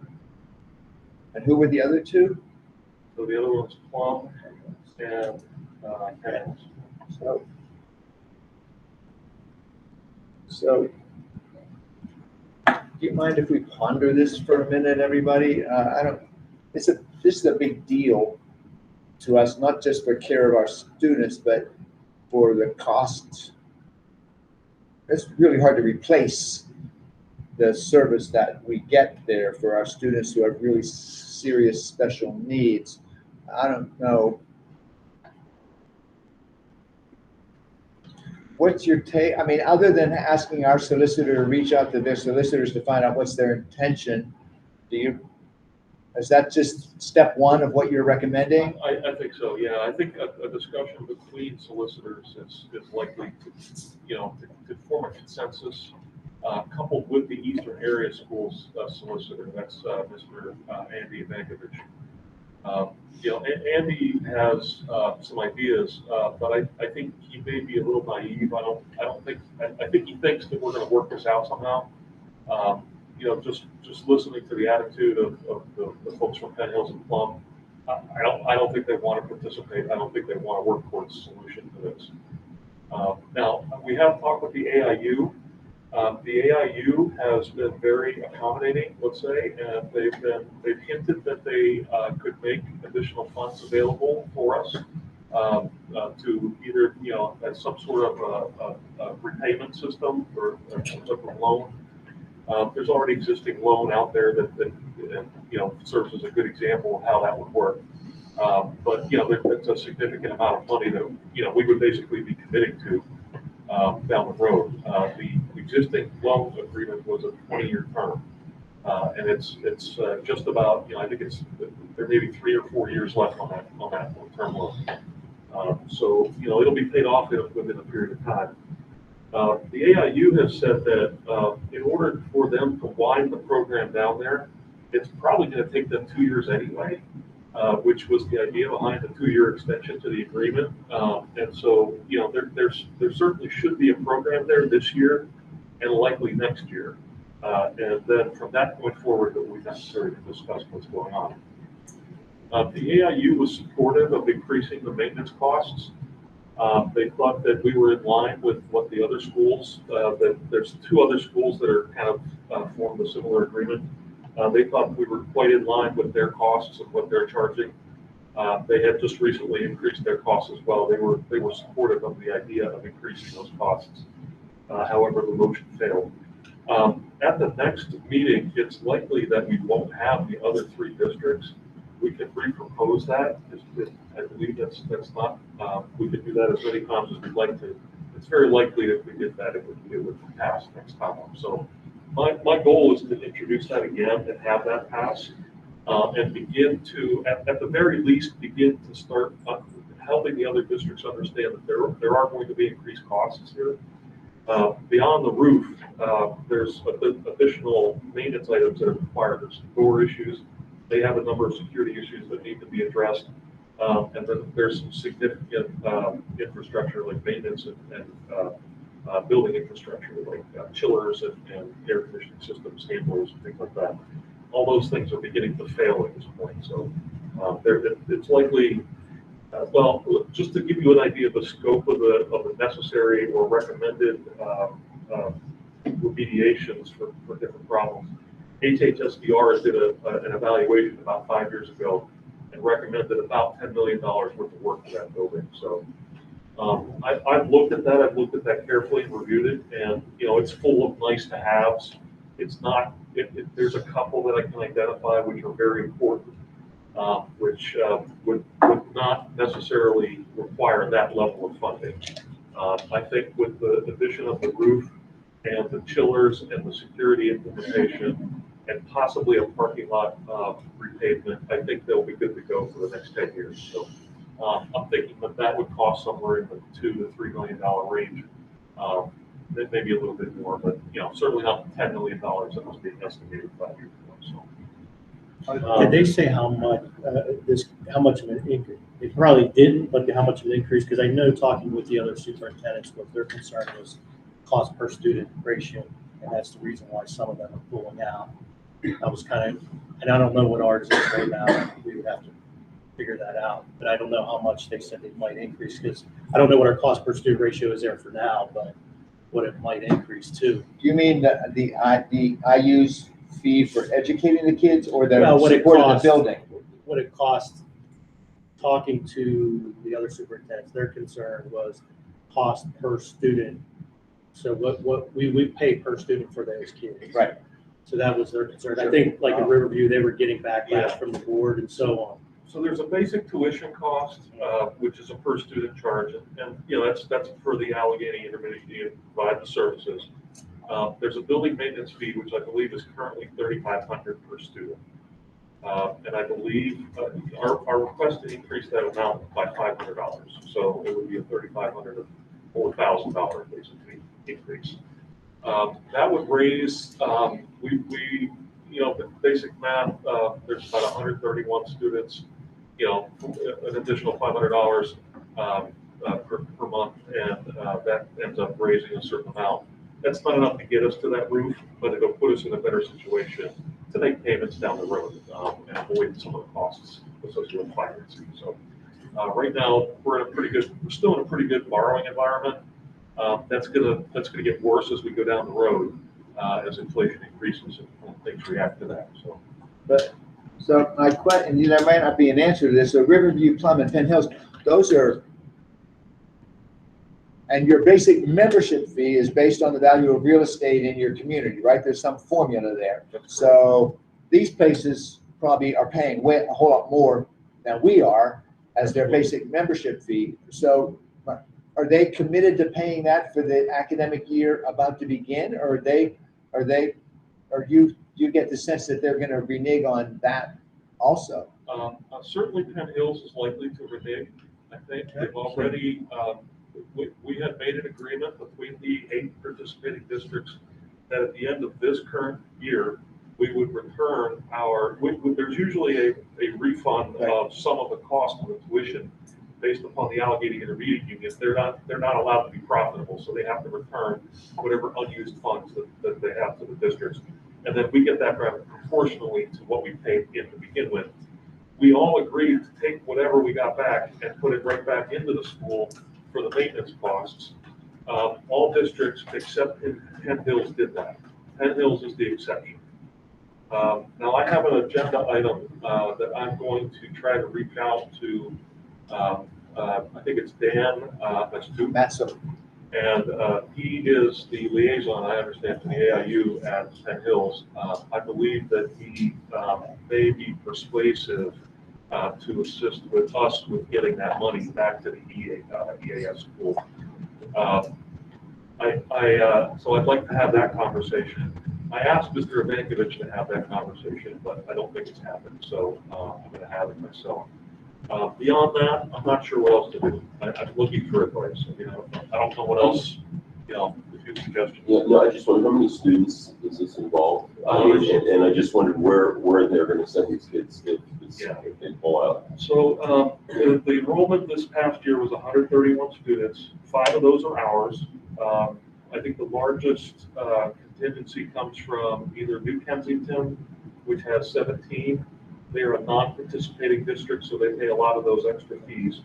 And who were the other two? So the other one's Plum and Penn. So do you mind if we ponder this for a minute, everybody? This is a big deal to us, not just for care of our students, but for the cost. It's really hard to replace the service that we get there for our students who have really serious special needs. I don't know. What's your take? I mean, other than asking our solicitor to reach out to their solicitors to find out what's their intention, is that just step one of what you're recommending? I think so, yeah. I think a discussion between solicitors is likely to form a consensus, coupled with the Eastern Area Schools solicitor, that's Mr. Andy Ivankovich. Andy has some ideas, but I think he may be a little naive. I think he thinks that we're gonna work this out somehow. Just listening to the attitude of the folks from Penn Hills and Plum, I don't think they want to participate. I don't think they want to work towards a solution to this. Now, we have talked with the AIU. The AIU has been very accommodating, let's say, and they've hinted that they could make additional funds available for us to either, as some sort of a repayment system or some type of loan. There's already existing loan out there that serves as a good example of how that would work. But it's a significant amount of money that we would basically be committing to down the road. The existing loan agreement was a 20-year term, and it's just about I think there may be 3 or 4 years left on that term loan. So it'll be paid off within a period of time. The AIU has said that in order for them to wind the program down there, it's probably going to take them 2 years anyway, which was the idea behind the 2-year extension to the agreement. And so, there certainly should be a program there this year and likely next year. And then from that point forward, it will be necessary to discuss what's going on. The AIU was supportive of increasing the maintenance costs. They thought that we were in line with what the other schools, that there's 2 other schools that are kind of formed a similar agreement. They thought we were quite in line with their costs and what they're charging. They had just recently increased their costs as well. They were supportive of the idea of increasing those costs. However, the motion failed. At the next meeting, it's likely that we won't have the other 3 districts. We can re-propose that. I believe that's not, we could do that as many times as we'd like to. It's very likely that if we did that, it would pass next time. So my goal is to introduce that again and have that pass, and begin to, at the very least, begin to start helping the other districts understand that there are going to be increased costs here. Beyond the roof, there's additional maintenance items that are required. There's door issues. They have a number of security issues that need to be addressed. And then there's some significant infrastructure like maintenance and building infrastructure like chillers and air conditioning systems, handlers, and things like that. All those things are beginning to fail at this point. So it's likely, well, just to give you an idea of the scope of the necessary or recommended remediations for different problems. HHSDR did an evaluation about 5 years ago and recommended about $10 million worth of work for that building. So I've looked at that. I've looked at that carefully and reviewed it, and it's full of nice to haves. It's not. There's a couple that I can identify which are very important, which would not necessarily require that level of funding. I think with the addition of the roof and the chillers and the security implementation and possibly a parking lot repavement, I think they'll be good to go for the next 10 years. So I'm thinking that would cost somewhere in the $2 to $3 million range. Maybe a little bit more, but certainly not $10 million that was being estimated 5 years ago. So. Did they say how much how much of an increase? They probably didn't, but how much of an increase? Because I know talking with the other superintendents, what their concern was cost per student ratio, and that's the reason why some of them are pulling out. That was kind of, and I don't know what ours is right now. We would have to figure that out, but I don't know how much they said they might increase because I don't know what our cost per student ratio is there for now, but what it might increase to. Do you mean the IU's fee for educating the kids or the Well, what it support of the costs. building? What it cost, talking to the other superintendents, their concern was cost per student. So what we pay per student for those kids. Right. So that was their concern. I think like in Riverview, they were getting backlash from the board and so on. So there's a basic tuition cost, which is a per student charge, and that's for the Allegheny Intermediate to provide the services. There's a building maintenance fee, which I believe is currently $3,500 per student. And I believe our request to increase that amount by $500. So it would be a $3,500 or $4,000 basically increase. That would raise, basic math, there's about 131 students, an additional $500 per month, and that ends up raising a certain amount. That's not enough to get us to that roof, but it'll put us in a better situation to make payments down the road and avoid some of the costs associated with financing. So right now we're still in a pretty good borrowing environment. That's gonna get worse as we go down the road as inflation increases and things react to that. So my question, there might not be an answer to this. So Riverview, Plum, and Penn Hills, those are, and your basic membership fee is based on the value of real estate in your community, right? There's some formula there. So these places probably are paying a whole lot more than we are as their basic membership fee. So are they committed to paying that for the academic year about to begin, or you get the sense that they're going to renege on that also? Certainly Penn Hills is likely to renege. I think they've already, we had made an agreement between the 8 participating districts that at the end of this current year, we would return there's usually a refund of some of the cost of the tuition based upon the Allegheny Intermediate Union. They're not allowed to be profitable, so they have to return whatever unused funds that they have to the districts. And then we get that back proportionally to what we paid in to begin with. We all agreed to take whatever we got back and put it right back into the school for the maintenance costs. All districts except Penn Hills did that. Penn Hills is the exception. Now I have an agenda item that I'm going to try to reach out to, I think it's Dan, and he is the liaison, I understand, to the AIU at Penn Hills. I believe that he may be persuasive to assist with us with getting that money back to the EAS school. So I'd like to have that conversation. I asked Mr. Ivankovich to have that conversation, but I don't think it's happened, so I'm going to have it myself. Beyond that, I'm not sure what else to do. I'm looking for advice. I don't know what else, a few suggestions. Yeah, no, I just wondered how many students is this involved? And I just wondered where they're going to send these kids if they pull out. So the enrollment this past year was 131 students. 5 of those are ours. I think the largest contingency comes from either New Kensington, which has 17. They're a non-participating district, so they pay a lot of those extra fees.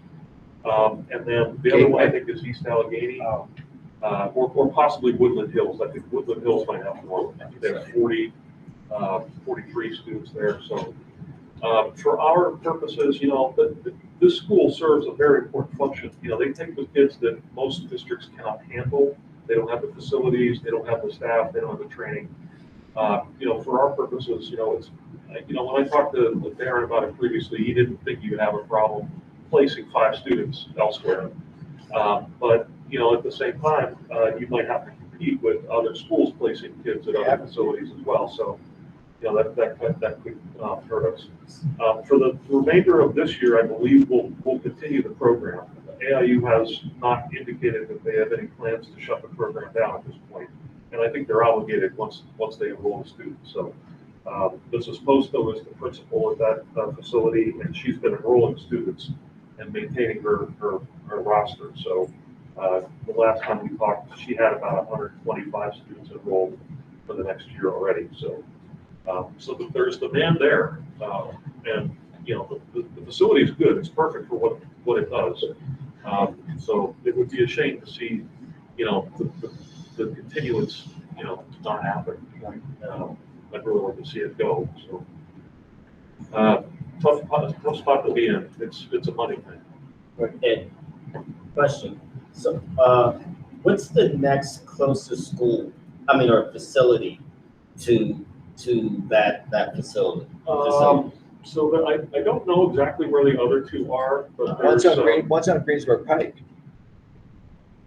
And then the other one, I think, is East Allegheny, or possibly Woodland Hills. I think Woodland Hills might have more. I think they have 43 students there. So for our purposes, this school serves a very important function. They take the kids that most districts cannot handle. They don't have the facilities, they don't have the staff, they don't have the training. For our purposes, it's, when I talked to Darren about it previously, he didn't think you would have a problem placing 5 students elsewhere. But, at the same time, you might have to compete with other schools placing kids at other facilities as well. So, that could hurt us. For the remainder of this year, I believe we'll continue the program. AIU has not indicated that they have any plans to shut the program down at this point. And I think they're obligated once they enroll the students. So Mrs. Posto is the principal at that facility, and she's been enrolling students and maintaining her roster. So the last time we talked, she had about 125 students enrolled for the next year already. So there's demand there, and the facility is good. It's perfect for what it does. So it would be a shame to see, the continuance, you know, does not happen. I'd really like to see it go, so. Tough spot to be in, it's a money thing. Ed, question. So, what's the next closest school, or facility to that facility? So I don't know exactly where the other two are, but One's there's, one's on Greensburg Pike.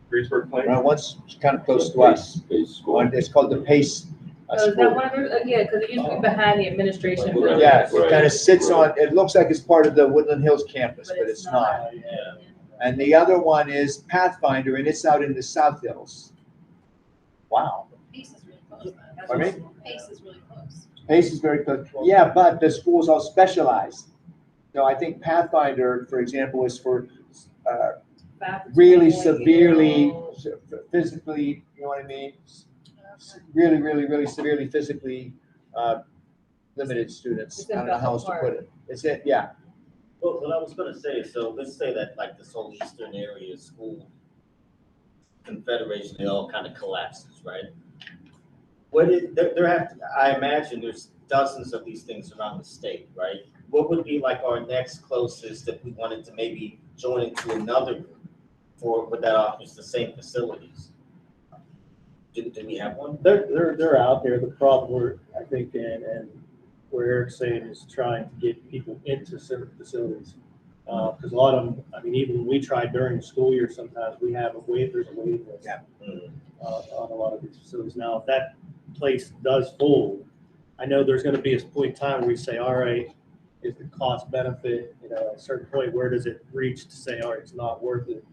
Greensburg Pike. One's kind of close to us. Pace school. It's called the Pace. So is that one of those, yeah, because it used to be behind the administration building. Yeah, it kind of sits on, it looks like it's part of the Woodland Hills campus, but it's not. Yeah. And the other one is Pathfinder, and it's out in the South Hills. Wow. Pace is really close. Though. Pardon me? Pace is really close. Pace is very close. Yeah, but the schools all specialized. So I think Pathfinder, for example, is for really severely physically, you know what I mean? Really severely physically limited students. It's in I don't know how else to put it. It's it, yeah. Well, what I was gonna say, so let's say that like this whole eastern area school confederation, it all kind of collapses, right? I imagine there's dozens of these things around the state, right? What would be like our next closest if we wanted to maybe join into another group with that offers the same facilities? Do we have one? They're out there. The problem we're, I think, and where Eric's saying is trying to get people into certain facilities. Because a lot of them, I mean, even when we try during the school year, sometimes we have there's a waiting list. Yeah. On a lot of these facilities. Now, if that place does fold, I know there's gonna be a point in time where we say, all right, is the cost benefit, at a certain point, where does it reach to say, all right, it's not worth it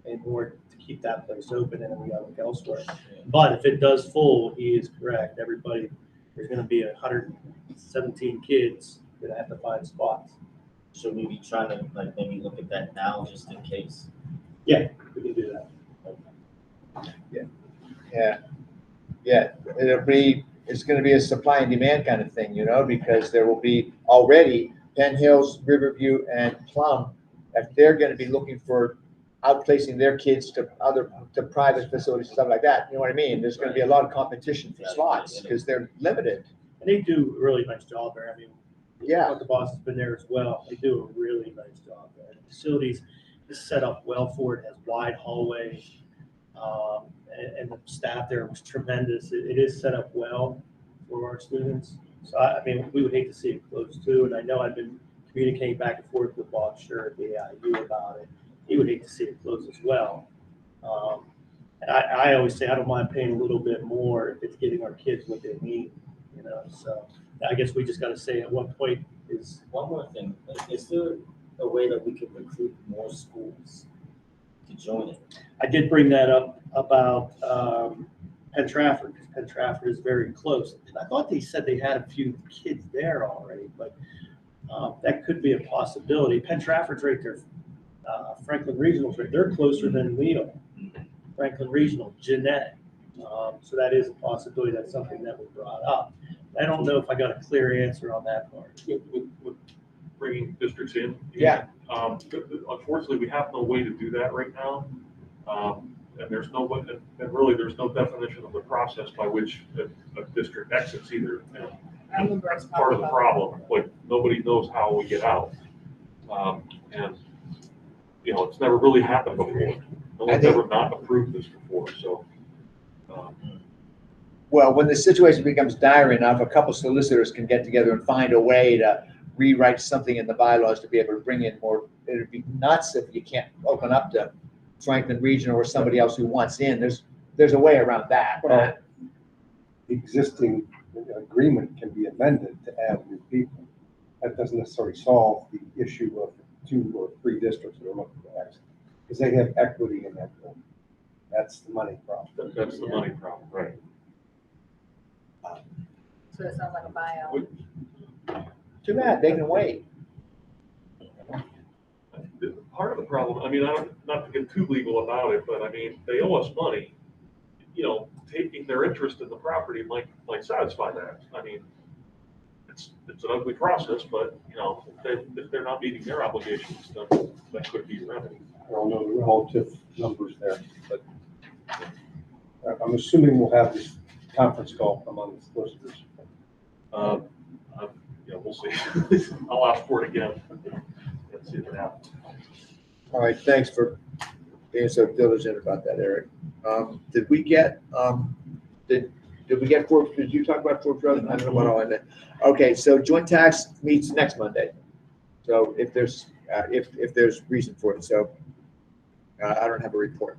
anymore to keep that place open and we gotta look elsewhere. But if it does fold, he is correct. Everybody, there's gonna be 117 kids that have to find spots. Should we be trying to like maybe look at that now just in case? Yeah, we can do that. Yeah, it's gonna be a supply and demand kind of thing, because there will be already Penn Hills, Riverview, and Plum, if they're gonna be looking for outplacing their kids to private facilities, stuff like that, you know what I mean? There's gonna be a lot of competition for slots, because they're limited. And they do a really nice job there. I mean, Yeah. the boss has been there as well. They do a really nice job there. The facilities is set up well for it, has wide hallway. And the staff there was tremendous. It is set up well for our students. So I mean, we would hate to see it close too. And I know I've been communicating back and forth with Bob Sure at the AIU about it. He would hate to see it close as well. And I always say I don't mind paying a little bit more if it's getting our kids what they need, So I guess we just got to say at what point is. One more thing, is there a way that we could recruit more schools to join it? I did bring that up about Penn Trafford, because Penn Trafford is very close. And I thought they said they had a few kids there already, but that could be a possibility. Penn Trafford's right there. Franklin Regional's right. They're closer than Leo. Franklin Regional, Jeanette. So that is a possibility. That's something that was brought up. I don't know if I got a clear answer on that part. With bringing districts in. Yeah. Unfortunately, we have no way to do that right now. And there's no way, and really, there's no definition of the process by which a district exits either. And I remember us that's part of the talking about problem. Like, nobody knows how we get out. And, it's never really happened before. No one's ever not approved this before, so. Well, when the situation becomes dire enough, a couple solicitors can get together and find a way to rewrite something in the bylaws to be able to bring in more. It'd be nuts if you can't open up to Franklin Regional or somebody else who wants in. There's a way around that. Well, the existing agreement can be amended to add new people. That doesn't necessarily solve the issue of 2 or 3 districts that are looking to exit, because they have equity in that building. That's the money problem. That's the money problem, right? So it sounds like a buyout. Too bad, they can wait. Part of the problem, I mean, not to get too legal about it, but I mean, they owe us money. Taking their interest in the property might satisfy that. I mean, it's an ugly process, but, if they're not meeting their obligations, then that could be a remedy. I don't know the relative numbers there, but I'm assuming we'll have this conference call among the solicitors. Yeah, we'll see. I'll ask for it again. Let's see if it happens. All right, thanks for being so diligent about that, Eric. Did we get Forbes? Did you talk about Forbes? I don't know what all I meant. Okay, so joint tax meets next Monday. So if there's reason for it, so I don't have a report.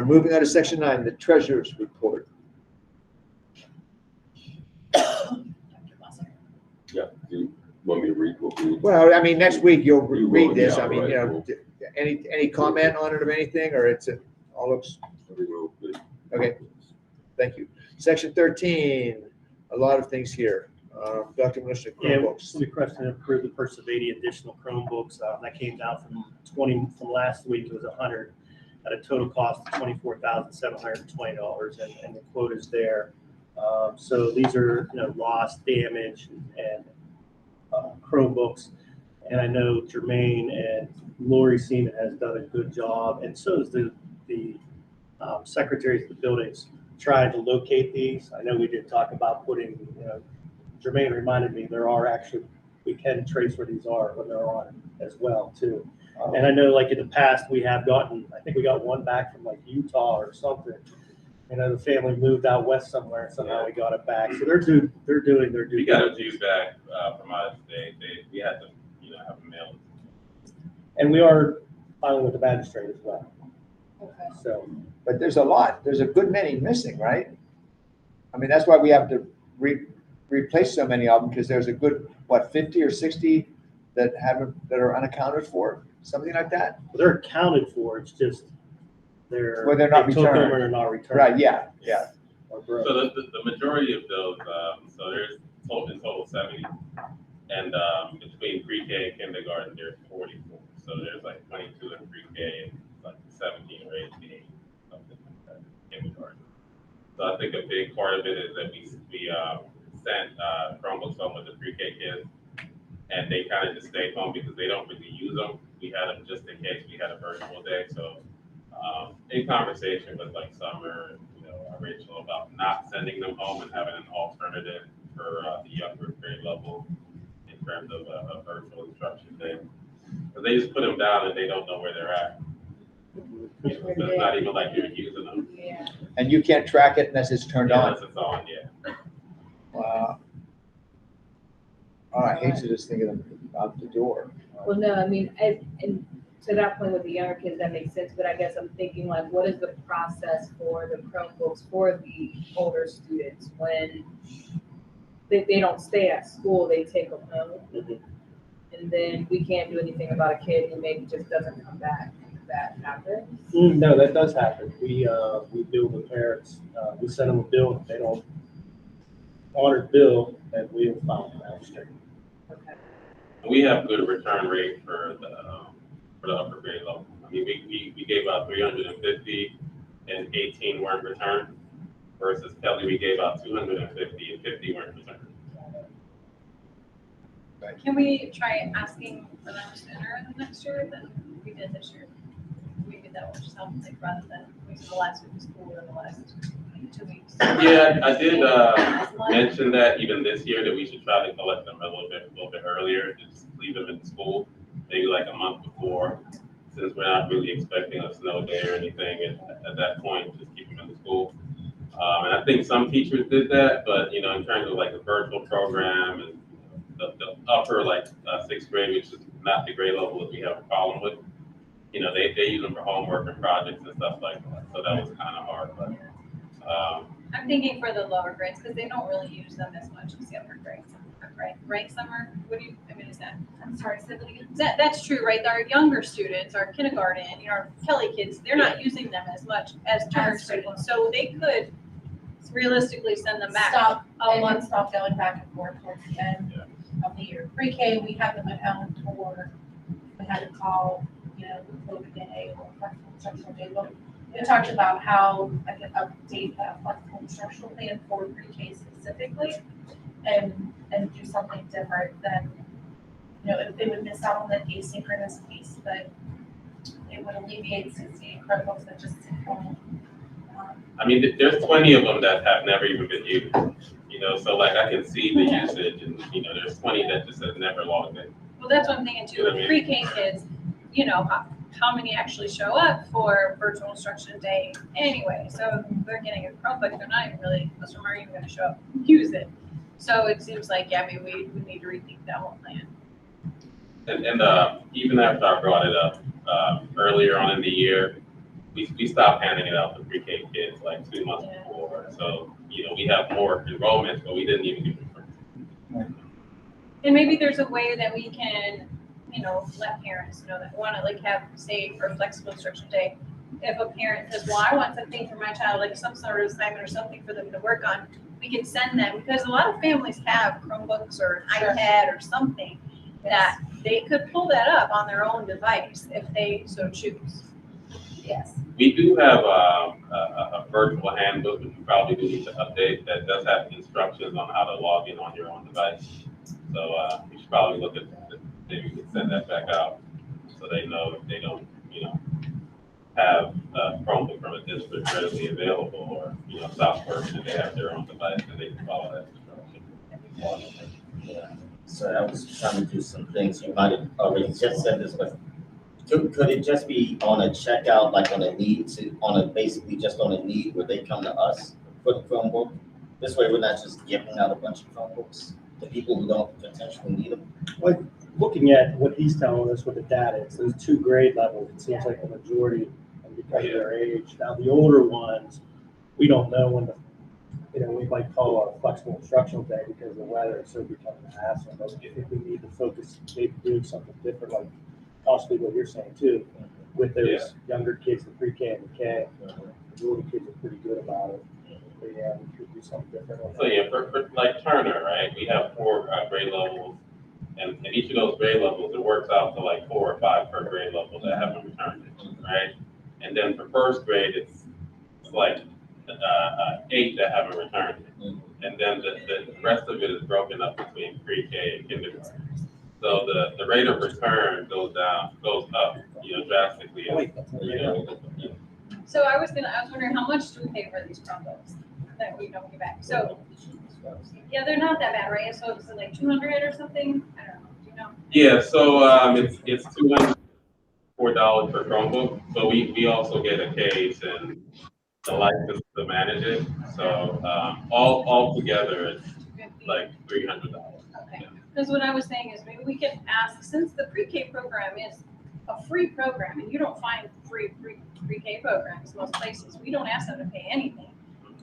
Moving on to section 9, the treasurer's report. Yeah, do you want me to read what we? Well, I mean, next week you'll You will, read this. yeah, I mean, right, you know, cool. any comment on it or anything, or it all looks Good. okay? Thank you. Section 13, a lot of things here. Dr. Militia, Yeah, Chromebooks. we requested and approved the purchase of 80 additional Chromebooks. That came down from 20 from last week. It was 100 at a total cost of $24,720, and the quote is there. So these are, lost, damage, and Chromebooks. And I know Jermaine and Lori Seaman has done a good job, and so is the secretaries of the buildings trying to locate these. I know we did talk about putting, Jermaine reminded me there are actually, we can trace where these are when they're on as well too. And I know like in the past, we have gotten, I think we got one back from like Utah or something. The family moved out west somewhere and somehow we got it back. So they're doing their due. We got a due back from out of state. We had to, have a mail. And we are filing with the magistrate as well. Okay. So, But there's a lot. There's a good many missing, right? I mean, that's why we have to replace so many of them, because there's a good, 50 or 60 that are unaccounted for, something like that. well, they're accounted for. It's just they're Well, they're not they took them returned. or they're not returned. Right, yeah. Or broke. So the majority of those, so there's in total 70. And between pre-K and kindergarten, there's 44. So there's like 22 in pre-K and like 17 or 18, something like that, in kindergarten. So I think a big part of it is that we sent Chromebooks home with the pre-K kids, and they kind of just stayed home because they don't really use them. We had them just in case we had a virtual day. So in conversation with like Summer and Rachel about not sending them home and having an alternative for the younger grade level in terms of a virtual instruction day. Because they just put them down and they don't know where they're at. So it's not even like you're using them. Yeah. And you can't track it unless it's turned on. Unless it's on, yeah. Wow. Oh, I hate to just think of them out the door. Well, no, I mean, and to that point with the younger kids, that makes sense, but I guess I'm thinking like, what is the process for the Chromebooks for the older students when they don't stay at school, they take them home? And then we can't do anything about a kid who maybe just doesn't come back. That happens? No, that does happen. We bill the parents. We send them a bill. If they don't honor the bill, then we will file the magistrate. Okay. We have good return rate for the upper grade level. I mean, we gave out 350 and 18 weren't returned versus Kelly, we gave out 250 and 50 weren't returned. Can we try asking for them sooner than next year than we did this year? Maybe that will just help, like, rather than wait till the last week of school or the last 2 weeks. Yeah, I did mention that even this year that we should try to collect them a little bit earlier, just leave them in school, maybe like a month before, since we're not really expecting a snow day or anything. At that point, just keep them in the school. And I think some teachers did that, but in terms of like the virtual program and the upper like 6th grade, which is not the grade level that we have a problem with, they use them for homework and projects and stuff like that. So that was kind of hard, but. I'm thinking for the lower grades, because they don't really use them as much as the upper grades, right, Summer? Is that, I'm sorry, say that again. That's true, right? Our younger students, our kindergarten, our Kelly kids, they're not using them as much as Turner students, so they could realistically send them back. Stop Month. going back and forth towards the end of the year. Pre-K, we have them at home for, we had to call, COVID day or flexible instructional day. But we talked about how I could update that flexible instructional plan for pre-K specifically and do something different than, they would miss out on the asynchronous piece, but it would alleviate 60 Chromebooks that just sit home. I mean, there's 20 of them that have never even been used, so like I can see the usage and, there's 20 that just have never logged in. Well, that's what I'm thinking too, with pre-K kids, how many actually show up for virtual instruction day anyway? So they're getting a Chromebook, they're not even really, most of them aren't even gonna show up, use it. So it seems like, yeah, maybe we need to rethink that whole plan. And even after I brought it up, earlier on in the year, we stopped handing it out to pre-K kids like 2 months before. So, we have more enrollments, but we didn't even give them. And maybe there's a way that we can, let parents know that want to like have, say, for flexible instruction day, if a parent says, well, I want something for my child, like some sort of assignment or something for them to work on, we can send them, because a lot of families have Chromebooks or an iPad or something that they could pull that up on their own device if they so choose. Yes. We do have a virtual handbook, which we probably do need to update, that does have instructions on how to log in on your own device. So we should probably look at that. Maybe we can send that back out so they know if they don't, have a Chromebook from a district readily available, or, South Bergen, and they have their own device and they can follow that instruction. Yeah. So I was trying to do some things, you might have already just said this, but could it just be on a checkout, like on a need basically just on a need where they come to us for the Chromebook? This way we're not just giving out a bunch of Chromebooks to people who don't potentially need them. Like, looking at what he's telling us with the data, it's those 2 grade levels, it seems like the majority, and because of their age. Now, the older ones, we don't know when we might call a flexible instructional day because the weather is so becoming a hassle. But I think we need to focus, maybe doing something different, like possibly what you're saying too, with those younger kids, the pre-K and the K. The older kids are pretty good about it. But yeah, we could do something different. So for like Turner, right, we have 4 grade levels, and each of those grade levels, it works out to like 4 or 5 per grade level that haven't returned it, right? And then for first grade, it's like 8 that haven't returned it. And then the rest of it is broken up between pre-K and kindergarten. So the rate of return goes up, drastically. So I was wondering, how much do we pay for these Chromebooks that we don't give back? So, yeah, they're not that bad, right? So it's like 200 or something? I don't know, do you know? Yeah, so it's $204 per Chromebook, but we also get a case and the license to manage it. So all together, it's like $300. Okay. Because what I was saying is maybe we could ask, since the pre-K program is a free program, and you don't find free pre-K programs most places, we don't ask them to pay anything.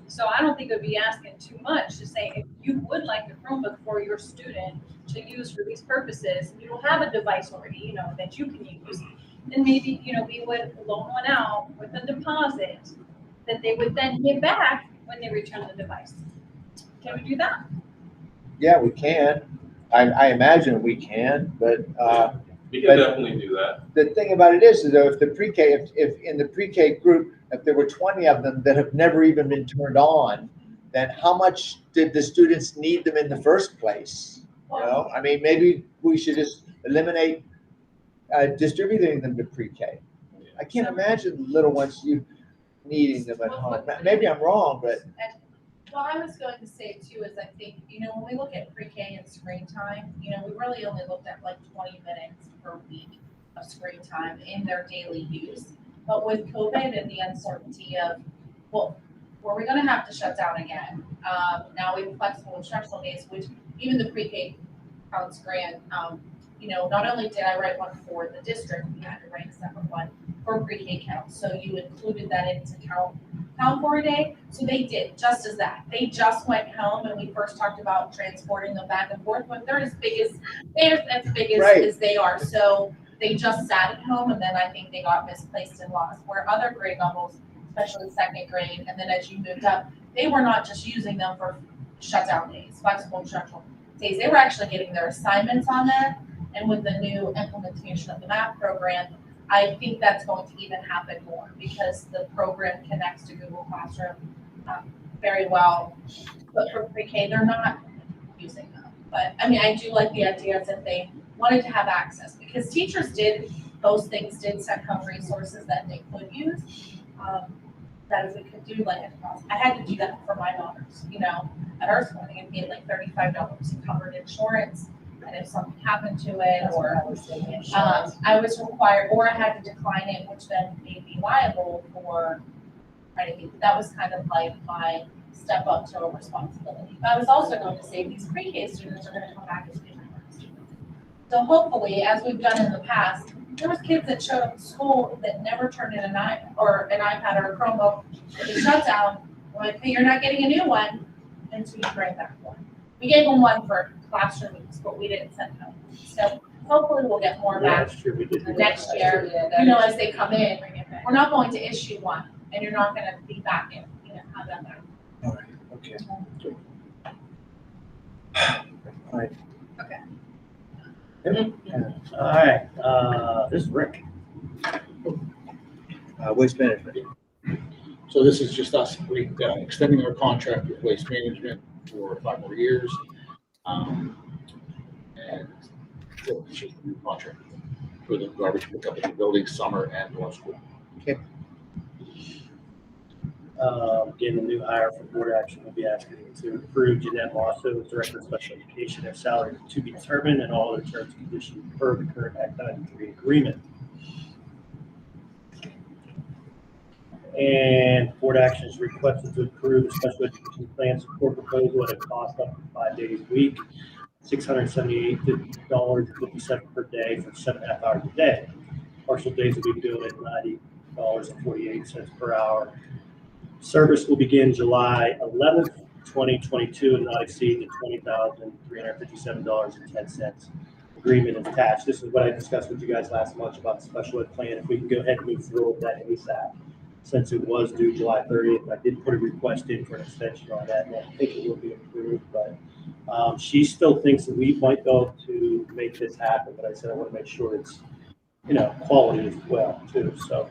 So I don't think it would be asking too much to say, if you would like a Chromebook for your student to use for these purposes, you don't have a device already, that you can use, then maybe, we would loan one out with a deposit that they would then give back when they return the device. Can we do that? Yeah, we can. I imagine we can, but we can definitely do that. The thing about it is though, if the pre-K, if in the pre-K group, if there were 20 of them that have never even been turned on, then how much did the students need them in the first place? I mean, maybe we should just eliminate distributing them to pre-K. I can't imagine little ones needing them at home. Maybe I'm wrong, but. Well, I was going to say too, is I think, when we look at pre-K and screen time, we really only looked at like 20 minutes per week of screen time in their daily use. But with COVID and the uncertainty of, well, were we going to have to shut down again? Now we have flexible instructional days, which even the pre-K counts grant, not only did I write one for the district, we had to write a separate one for pre-K count. So you included that into count for a day. So they did just as that. They just went home, and we first talked about transporting them back and forth, but they're as big as as they are. So they just sat at home, and then I think they got misplaced and lost. Where other grade levels, especially second grade, and then as you moved up, they were not just using them for shutdown days, flexible instructional days. They were actually getting their assignments on there. And with the new implementation of the math program, I think that's going to even happen more because the program connects to Google Classroom very well. But for pre-K, they're not using them. But I mean, I do like the idea that they wanted to have access because teachers did, those things did set home resources that they could use. that if we could do like, I had to do that for my daughters, you know, at our school, they paid like $35 and covered insurance. And if something happened to it, or, I was required, or I had to decline it, which then made me liable for anything. That was kind of like my step up to a responsibility. I was also going to say these pre-K students are gonna come back as kindergarten students. So hopefully, as we've done in the past, there was kids that showed up to school that never turned in an iPad or a Chromebook with a shutdown. Like, hey, you're not getting a new one, and so you bring back one. We gave them one for classroom weeks, but we didn't send them. So hopefully we'll get more Yeah, back that's true, we did. do that next last year. Yeah, You know, as they come in, we're not going to issue one, and you're not gonna be back in, you know, have that back. All right, okay. All right. All right, this is Rick. Waste management. So this is just us extending our contract with Waste Management for 5 more years. And so it's just a new contract for the garbage pickup in the building, summer and law school. Again, the new hire for board action will be asking to approve Jeanette Mosso as Director of Special Education at salary to be determined and all other terms and conditions per the current Act 93 agreement. And board action is requested to approve the special education plan support proposal at a cost up to 5 days a week, $678.57 per day for 7.5 hours a day. Partial days will be billed at $90.48 per hour. Service will begin July 11th, 2022, and not exceed the $20,357.10. Agreement is attached. This is what I discussed with you guys last month about the special ed plan. If we can go ahead and move through with that ASAP, since it was due July 30th, I did put a request in for an extension on that, and I think it will be approved. But she still thinks that we might be able to make this happen. But I said I want to make sure it's, you know, quality as well too. So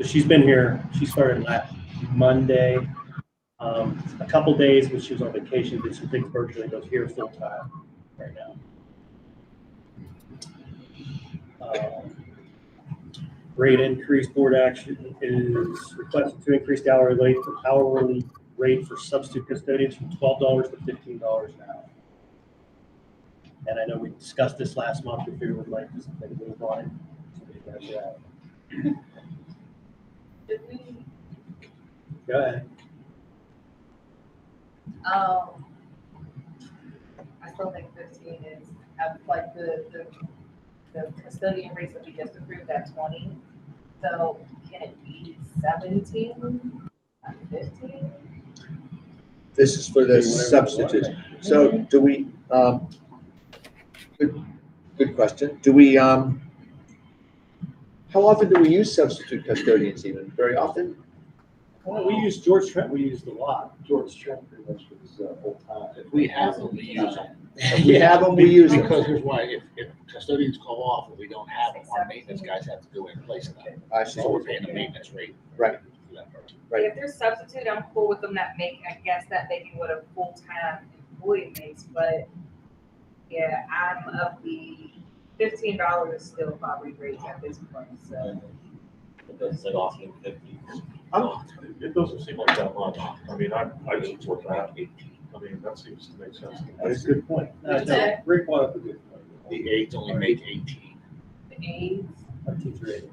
she's been here. She started last Monday, a couple days when she was on vacation, did some things virtually, but here full time right now. Rate increase, board action is requested to increase the hourly rate for substitute custodians from $12 to $15 an hour. And I know we discussed this last month, if you would like to move on it. Go ahead. I still think 15 is, like the custodian rates that we just approved at 20. So can it be 17, 15? This is for the substitutes. So do we, good question. Do we, how often do we use substitute custodians even? Very often? Well, we use George Trent, we used a lot. George Trent pretty much was full time. If we have them, we use them. If we have them, we use them. Because here's why, if custodians call off and we don't have them, our maintenance guys have to go in place of them. I see. So we're paying the maintenance rate. Right. For that person. Right. If they're substitute, I'm cool with them not making, I guess that making what a full-time employee makes, but yeah, I'm of the $15 is still probably great at this point, so. It doesn't say often 50. It doesn't seem like that much. I mean, I support that. I mean, that seems to make sense. That's a good point. No, Rick brought up a good point. The aides only make 18. The aides. Our teacher aides.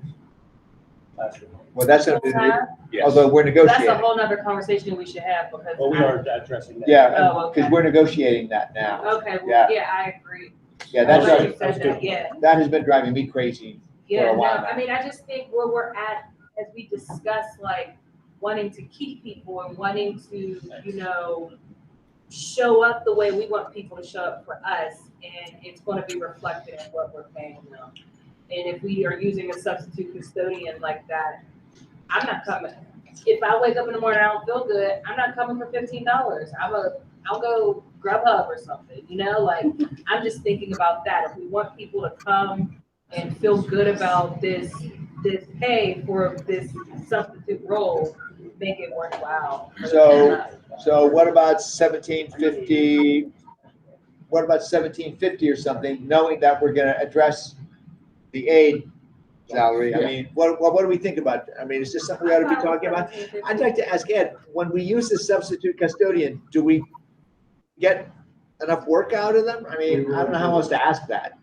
Last year. Well, that's gonna be, Full-time? Yes. although we're That's a negotiating. whole nother conversation we should have because. Well, we are addressing that. Yeah, Oh, okay. because we're negotiating that now. Okay, Yeah. well, yeah, I agree. Yeah, I'm that's, glad you right. said that, yeah. That has been driving me crazy. Yeah, a no, while now. I mean, I just think where we're at, as we discuss, like, wanting to keep people and wanting to, you know, show up the way we want people to show up for us, and it's gonna be reflected in what we're paying them. And if we are using a substitute custodian like that, I'm not coming. If I wake up in the morning, I don't feel good, I'm not coming for $15. I'll go Grubhub or something, you know, like, I'm just thinking about that. If we want people to come and feel good about this pay for this substitute role, make it worthwhile. So what about 1750? What about 1750 or something, knowing that we're gonna address the aid salary? I Yeah. mean, what do we think about? I mean, is this something we ought to be talking about? I'd like to ask Ed, when we use the substitute custodian, do we get enough work out of them? I mean, I don't know how else to ask that.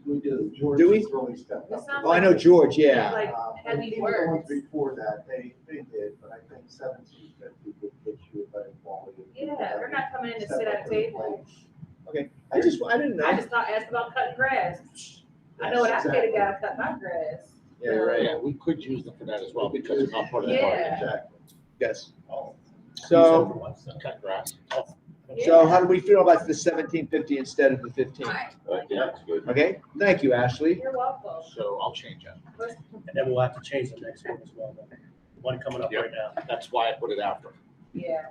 We do. George Do we? has really stepped up. It sounds Oh, I know George, yeah. Like And heavy even the ones words. before that, they did, but I think 1750 would get you a better quality. Yeah, we're not coming in to sit at a table. Okay, I didn't know. I just thought, ask about cutting grass. I know what I paid a guy to cut my grass. Yeah, you're right. Yeah, we could use them for that as well, because it's not part of the Yeah. market. Exactly. Yes. Oh. So, Cut grass. Oh, so how do we feel about the 1750 instead of the 15? I think that's good. Okay, thank you, Ashley. You're welcome. So I'll change that. And then we'll have to change the next one as well. The one coming up right now. That's why I put it after. Yeah.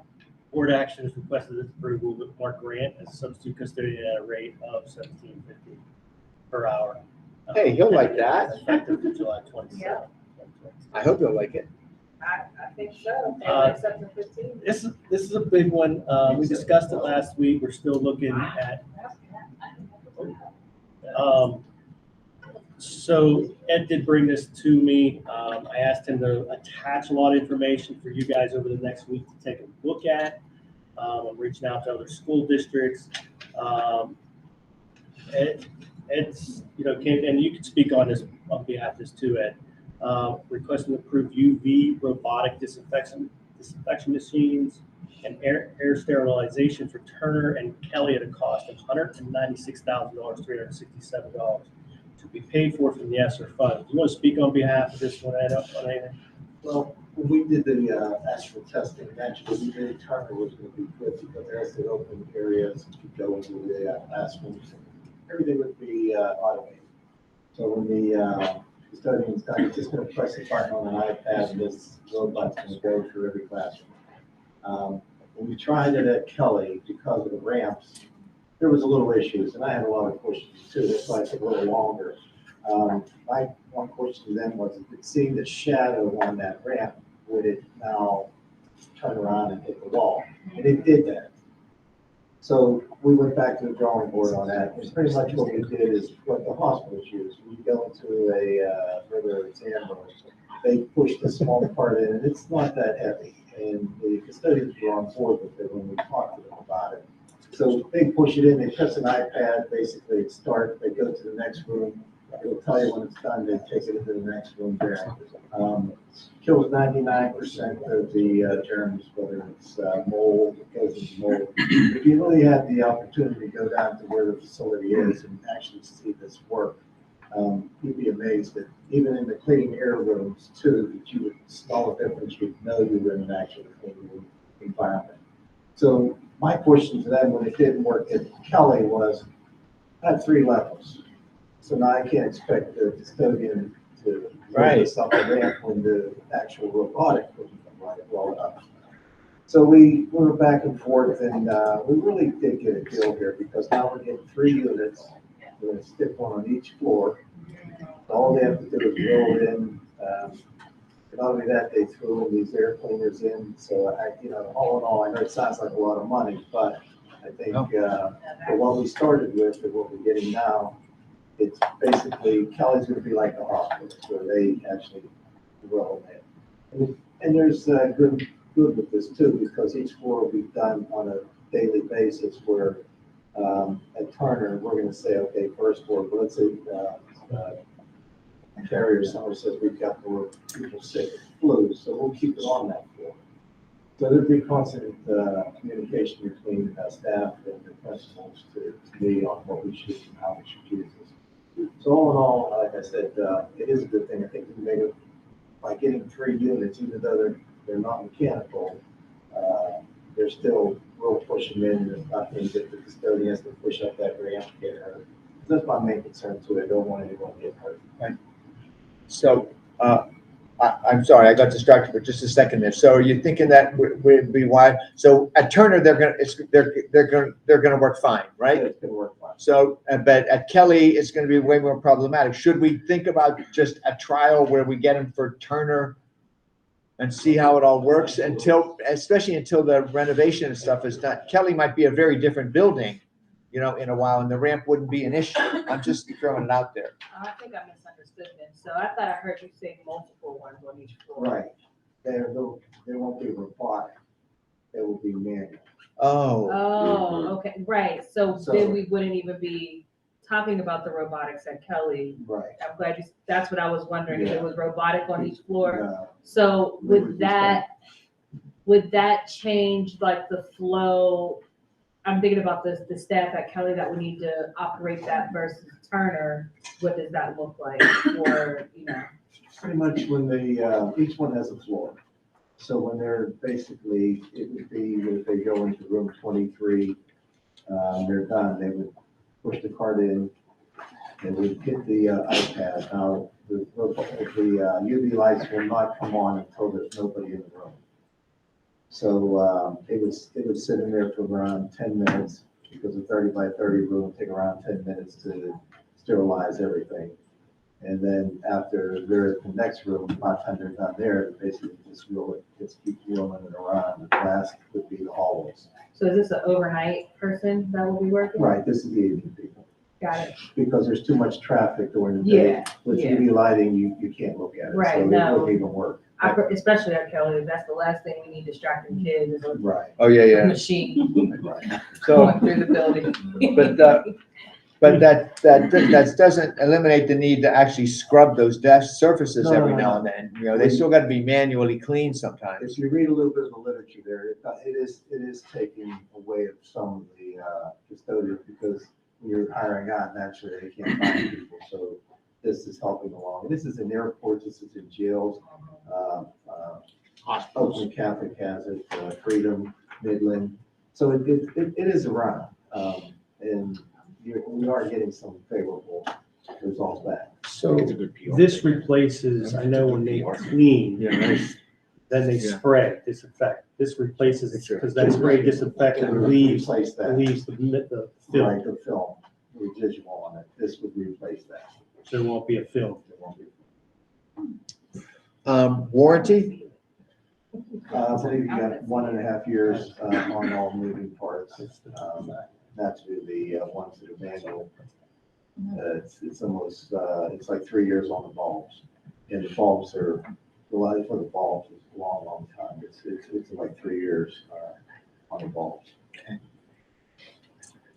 Board action is requested its approval with Mark Grant as substitute custodian at a rate of $17.50 per hour. Hey, he'll like that. Effective July 27th. Yeah. I hope you'll like it. I think so. Except for 15. This is a big one. We discussed it last week. We're still looking at. So Ed did bring this to me. I asked him to attach a lot of information for you guys over the next week to take a look at. I'm reaching out to other school districts. Ed's, and you can speak on this on behalf of this too, Ed. Requesting approved UV robotic disinfection machines and air sterilization for Turner and Kelly at a cost of $196,367 to be paid for from the ESSER fund. Do you want to speak on behalf of this one, Ed, on anything? Well, when we did the actual testing, naturally, we did Turner was going to be good because there's the open areas, you could go into the classrooms, everything would be automated. So when the custodian's done, it's just going to press a button on an iPad and this robot's going to go through every classroom. When we tried it at Kelly, because of the ramps, there was a little issues, and I had a lot of questions too. That's why it took a little longer. My one question to them was, if it seemed the shadow on that ramp, would it now turn around and hit the wall? And it did that. So we went back to the drawing board on that. And pretty much what we did is what the hospitals use. We go into a further exam room. They push the small part in, and it's not that heavy. And the custodians were on board with it when we talked to them about it. So they push it in, they press an iPad, basically it starts, they go to the next room. It'll tell you when it's done, they take it into the next room there. Kills 99% of the germs, whether it's mold, it goes into mold. If you really had the opportunity to go down to where the facility is and actually see this work, you'd be amazed that even in the clean air rooms too, that you would smell a difference, you'd know you were in an actual clean room environment. So my question to them when it didn't work at Kelly was, I had 3 levels. So now I can't expect the custodian to Right. this up a ramp when the actual robotic wouldn't roll up. So we were back and forth, and we really did get a deal here because now we're getting 3 units. We're going to stick one on each floor. All they have to do is roll it in. Not only that, they threw in these air cleaners in. So all in all, I know it sounds like a lot of money, but I think for what we started with and what we're getting now, it's basically, Kelly's going to be like the hospital, where they actually roll it in. And there's good with this too, because each floor will be done on a daily basis where at Turner, we're going to say, okay, first floor, but let's say Carrier Center says we've got more people sick with flu, so we'll keep it on that floor. So there'd be constant communication between staff and the principals to me on what we should and how we should use this. So all in all, like I said, it is a good thing. I think we made it by getting 3 units, even though they're not mechanical, they're still real pushing in, and it's not things that the custodian has to push up that ramp to get hurt. That's my main concern too. I don't want anyone to get hurt. Right. So, I'm sorry, I got distracted for just a second there. So are you thinking that would be why? So at Turner, they're gonna work fine, right? It's gonna work fine. So, but at Kelly, it's gonna be way more problematic. Should we think about just a trial where we get them for Turner and see how it all works especially until the renovation and stuff is done? Kelly might be a very different building in a while, and the ramp wouldn't be an issue. I'm just throwing it out there. I think I misunderstood then. So I thought I heard you say multiple ones on each floor. Right. They won't be robotic. They will be manual. Oh, Oh, okay, right. So So- then we wouldn't even be talking about the robotics at Kelly. Right. I'm glad that's what I was wondering, if it Yeah. was robotic on each floor. No, So we would would be that change like the flow? I'm thinking about the staff at Kelly that would need to operate that versus Turner. What does that look like? Or, pretty much when each one has a floor. So when they're basically, it would be if they go into room 23, they're done, they would push the card in, they would hit the iPad. Now, the UV lights will not come on until there's nobody in the room. So it would sit in there for around 10 minutes, because a 30 by 30 room would take around 10 minutes to sterilize everything. And then after they're in the next room, by the time they're done there, they basically just keep rolling it around. The last would be the hallways. so is this an overnight person that will be working? Right, this is the evening people, Got it. because there's too much traffic during the day. Yeah, With yeah. UV lighting, you can't look at it. Right, So it no. wouldn't even work. Especially at Kelly, that's the last thing we need distracting kids is a Right, oh, yeah. machine right. So, going through the building. but that doesn't eliminate the need to actually scrub those desk surfaces No, every no, now no. and then. They still got to be manually cleaned sometimes. If you read a little bit of the literature there, it is taking away of some of the custodians, because when you're hiring out, naturally they can't find people. So this is helping along. This is in airports, this is in jails. Oakland Catholic has it, Freedom, Midland. So it is around. And we are getting some favorable results back. So It's a good PR this thing. replaces, I know when they clean, then they Yeah. spray, disinfect. This replaces it, Sure. because that spray disinfectant leaves Replace that. the film, Right, the film, residual on it. This would replace that. so there won't be a film. It won't be. Warranty? I believe you got 1.5 years on all moving parts. Naturally, the ones that are manual, it's almost, it's like 3 years on the bulbs. And the bulbs are, the life of the bulbs is a long, long time. It's like 3 years on the bulbs.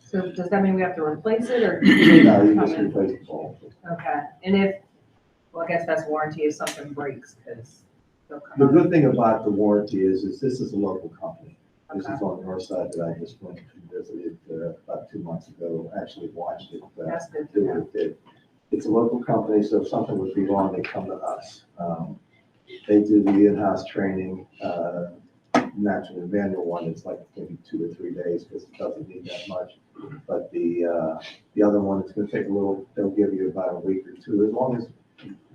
So does that mean we have to replace it or? No, you just replace the bulbs. Okay, and I guess that's warranty if something breaks, because they'll come. The out. good thing about the warranty is this is a local company. This Okay. is on the north side that I just went and visited about 2 months ago, actually watched it. That's good to do know. what it did. It's a local company, so if something would be wrong, they come to us. They do the in-house training. Naturally, the manual one is like maybe 2 or 3 days, because it doesn't need that much. But the other one, it's gonna take a little, they'll give you about a week or two, as long as,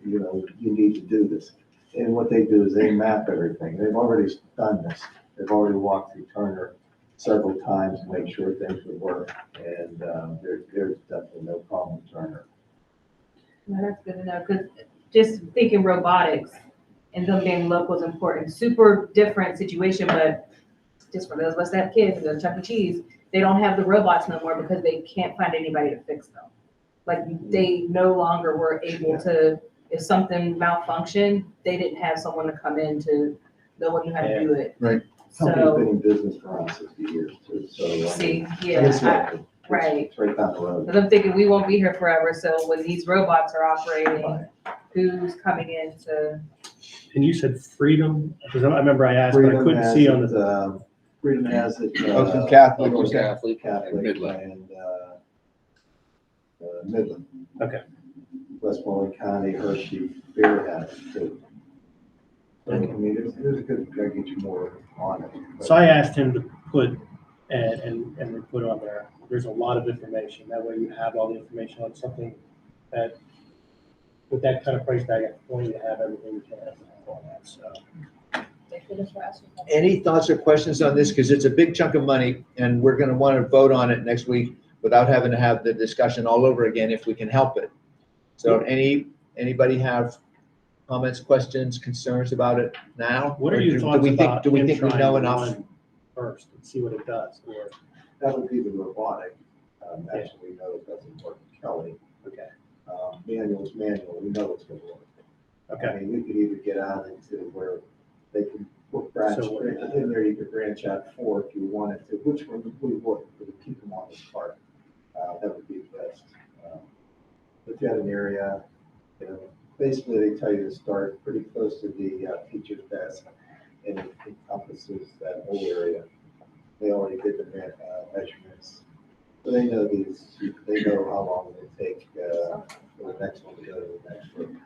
you need to do this. And what they do is they map everything. They've already done this. They've already walked through Turner several times to make sure things would work. And there's definitely no problem with Turner. No, that's good to know, because just thinking robotics and them being local is important. Super different situation, but just for those of us that have kids and go to Chuck E. Cheese, they don't have the robots no more because they can't find anybody to fix them. Like, they no longer were able to, if something malfunctioned, they didn't have someone to come in to know what you had to do it. Right. Company's So, been in business for around 60 years too, so. see, and yeah, it's local. right. It's right down the road. But I'm thinking we won't be here forever, so when these robots are operating, Right. who's coming in to? And you said Freedom, because I remember I asked, but I Freedom couldn't has see on it, the, Freedom has it. Oakland Catholic. Oakland Catholic, Catholic and Midland. and Midland. Okay. Westmoreland County, Hershey, Bear has it too. So, I mean, there's a good, I get you more on it. but- so I asked him to put, and put on there, there's a lot of information. That way you have all the information on something that, with that kind of price tag, I want you to have everything you can have on that, so. Any thoughts or questions on this? Because it's a big chunk of money, and we're going to want to vote on it next week without having to have the discussion all over again if we can help it. So anybody have comments, questions, concerns about it now? What are Or your do thoughts we think- about Do we him think we trying know to enough? run first and see what it does? Or That would be the robotic. Actually, we know it doesn't work in Kelly. Okay. Manual's manual, we know it's gonna work. Okay. I mean, we could either get out into where they can branch, So- in there you could branch out 4 if you wanted to, which one we would, we would keep them on this part. That would be best. If you had an area, you know, basically they tell you to start pretty close to the teacher's desk, and it encompasses that whole area. They already did the measurements. So they know they know how long it will take for the next one to go to the next room.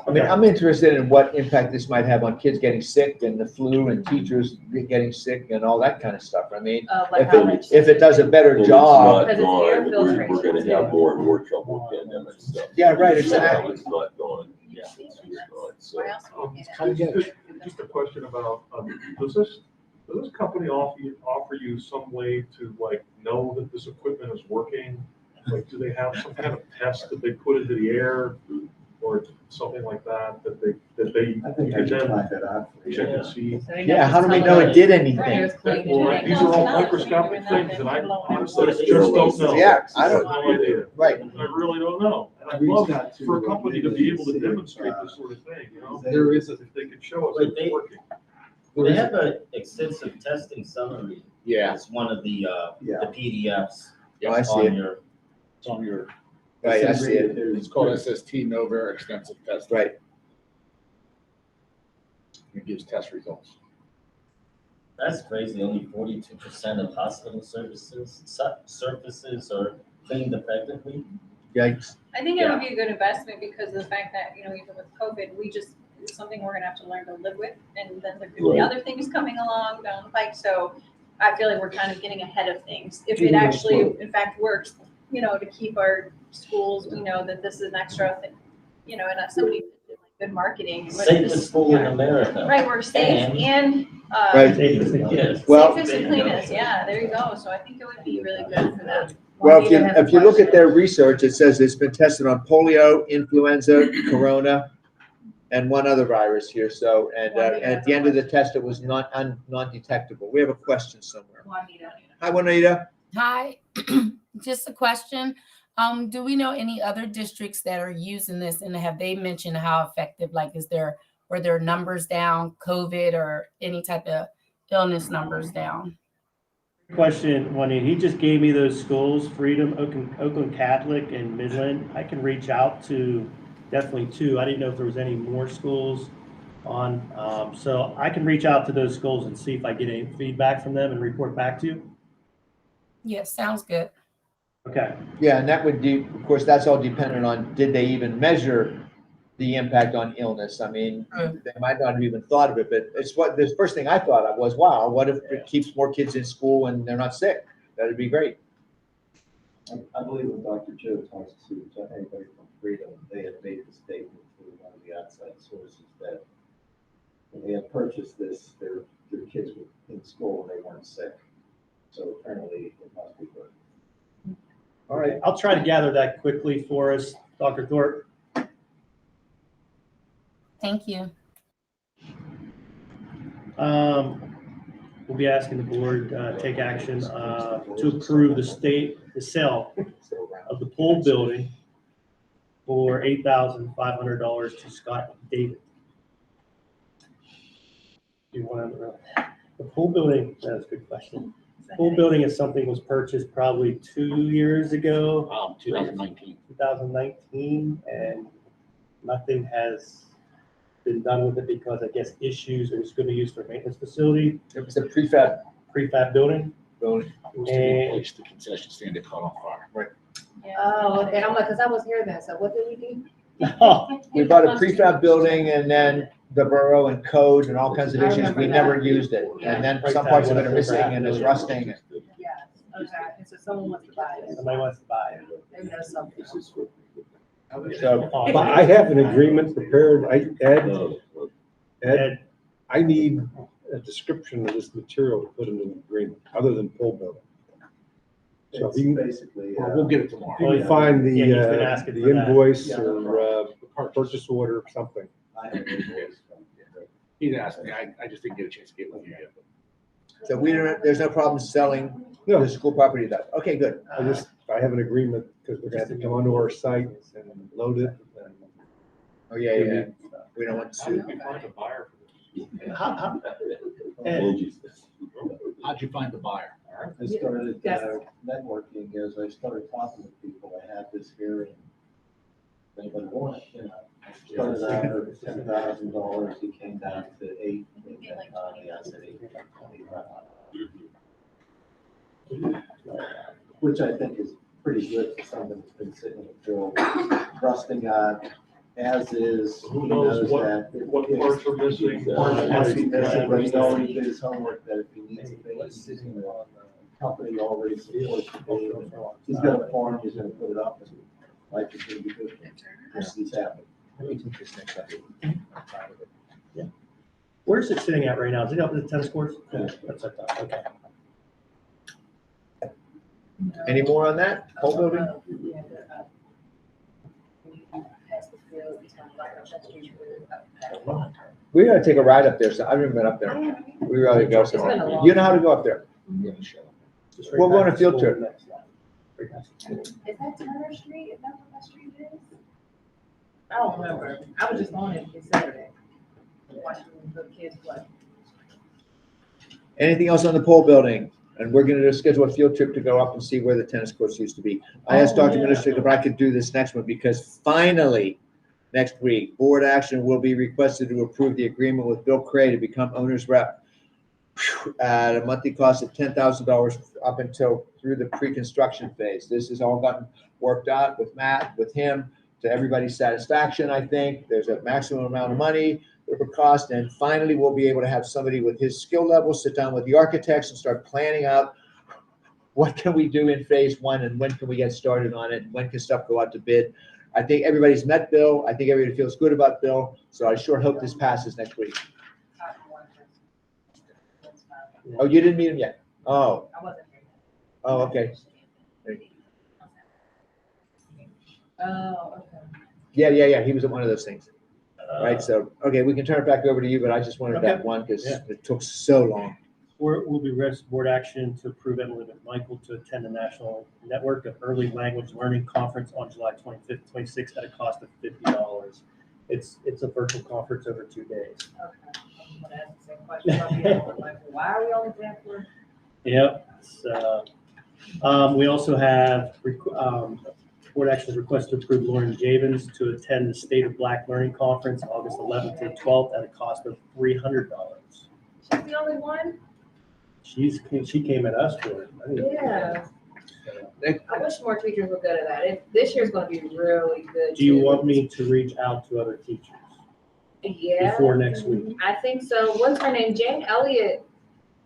I mean, I'm interested in what impact this might have on kids getting sick and the flu and teachers getting sick and all that kind of stuff. I mean, Like if how much? if it does a better And it's job. not Because it's air gone, we're filtration, gonna have more and more trouble with pandemic stuff. Yeah, right, It's not- exactly. It's not gone. Yeah. It's not, so. Why else would we Um, get it? Just a question about, does this company offer you some way to like know that this equipment is working? Like, do they have some kind of test that they put into the air or something like that, that they, I think I you should can find that out for check you. and see? Yeah, how do we know it did anything? Well, these are all microscopic things, and I honestly just don't know. Yeah, I have don't- no idea. Right. I really don't know. And I'd love for a company to be able to demonstrate this sort of thing, you know? There is If they could show us But it's they- working. They have an extensive testing summary. Yeah, It's one of the Yeah. PDFs Oh, I see on it. your, it's on your, Right, I see it. it's called SST Nova Extensive Test. Right. It gives test results. that's crazy, only 42% of hospital surfaces are cleaned effectively. Yikes. I think it would be a good investment because of the fact that, you know, even with COVID, it's something we're gonna have to learn to live with. And then there could be Right. other things coming along down the pike. So I feel like we're kind of getting ahead of things. If it Even though it's actually, slow. in fact, works, you know, to keep our schools, we know that this is an extra thing, you know, and if somebody did like good marketing. what Safest this- school in America. Right, we're safe and, Right. Yes. Well- safest and cleanest, yeah, there you go. So I think it would be really good for that. Well, if Juanita has a you look at question. their research, it says it's been tested on polio, influenza, corona, and one other virus here. So, and at the end of the test, it was non-detectable. We have a question somewhere. Juanita. Hi, Juanita. Hi, just a question. Do we know any other districts that are using this and have they mentioned how effective, like were their numbers down, COVID or any type of illness numbers down? Question, Juanita, he just gave me those schools, Freedom, Oakland Catholic, and Midland. I can reach out to definitely 2. I didn't know if there was any more schools on, so I can reach out to those schools and see if I get any feedback from them and report back to you. Yes, sounds good. Okay, Yeah, and that would of course, that's all dependent on, did they even measure the impact on illness? I mean, they might not have even thought of it, but it's the first thing I thought of was, wow, what if it keeps more kids in school and they're not sick? That'd be great. I believe when Dr. Joe talks to anybody from Freedom, they had made the statement to one of the outside sources that when they had purchased this, their kids were in school and they weren't sick. So apparently it must be good. all right. I'll try to gather that quickly for us, Dr. Thorpe. Thank you. We'll be asking the board, take action, to approve the sale of the pool building for $8,500 to Scott David. You want to, the pool building, that's a good question. Pool building is something was purchased probably 2 years ago, 2019, and nothing has been done with it because I guess issues, it was going to be used for maintenance facility, It was a prefab building. building. It was to replace the concession stand that caught on fire. Oh, okay, I'm like, cause I was here then, so what did we do? We bought a prefab building and then the borough and code and all kinds of I issues, remember we that. never used it. And then some parts of it are missing and it's rusting. Yeah, okay, and so someone wants to buy it, Somebody wants to buy it. maybe that's something. So, But I have an agreement prepared. Ed, Ed, I need a description of this material to put in an agreement, other than pole building. So if It's you can, basically, Well, we'll get it tomorrow. you can find Yeah, he's been asking the for that. invoice Yeah. or purchase order or something. I have an invoice from. He'd asked me, I just didn't get a chance to get with you yet. so there's no problem selling No. The school property does. Okay, good. I have an agreement, because we're gonna have to come onto our site and load it, and Oh, yeah. We don't want How did to. we find a buyer for this? How'd you find the buyer? I started networking as I started talking to people. I had this here and anybody want it, you know. I started out at $10,000, he came down to $8,000. I said $8,000. Which I think is pretty good for someone that's been sitting in a field, trusting God as is. Who He knows what if- parts are missing? Parts must be missing, but he already did his homework that if he needs things, company already supports the building. He's got a farm, he's gonna put it up, and life is gonna be good. He's happy. Let me take this next up. Where's it sitting at right now? Is it up in the tennis courts? Yeah, that's at that, okay. Any more on that whole building? We gotta take a ride up there, so I've never been up there. We really go, so, you know how to go up there? Just right We'll go on a past field school trip. next. Right past school. Is that Turner Street? Is that what that street is? I don't remember. I was just on it Saturday. Watching the kids play. Anything else on the pole building? And we're gonna just schedule a field trip to go up and see where the tennis courts used to be. I asked Dr. Minister if I could do this next one, because finally, next week, board action will be requested to approve the agreement with Bill Cray to become owner's rep at a monthly cost of $10,000 up until through the pre-construction phase. This has all gotten worked out with Matt, with him, to everybody's satisfaction, I think. There's a maximum amount of money, whatever cost, and finally we'll be able to have somebody with his skill level sit down with the architects and start planning out what can we do in phase one and when can we get started on it and when can stuff go out to bid. I think everybody's met Bill. I think everybody feels good about Bill, so I sure hope this passes next week. Oh, you didn't meet him yet? Oh, I wasn't here. oh, okay. Oh, okay. Yeah, he was at one of those things. Right, so, okay, we can turn it back over to you, but I just wanted that Okay. one because Yeah. it took so long. We'll be board action to approve Emily McMichael to attend the National Network of Early Language Learning Conference on July 25th, 26th at a cost of $50. It's a virtual conference over 2 days. Okay. I'm gonna ask the same question. I'll be like, why are we only there for? Yep, so, we also have, board action is requested to approve Lauren Javens to attend the State of Black Learning Conference August 11th to 12th at a cost of $300. She's the only one? She came at us for it. I didn't- Yeah. I wish more teachers would go to that. This year's gonna be really good. Do you too. want me to reach out to other teachers Yeah. before next week? I think so. What's her name? Jane Elliott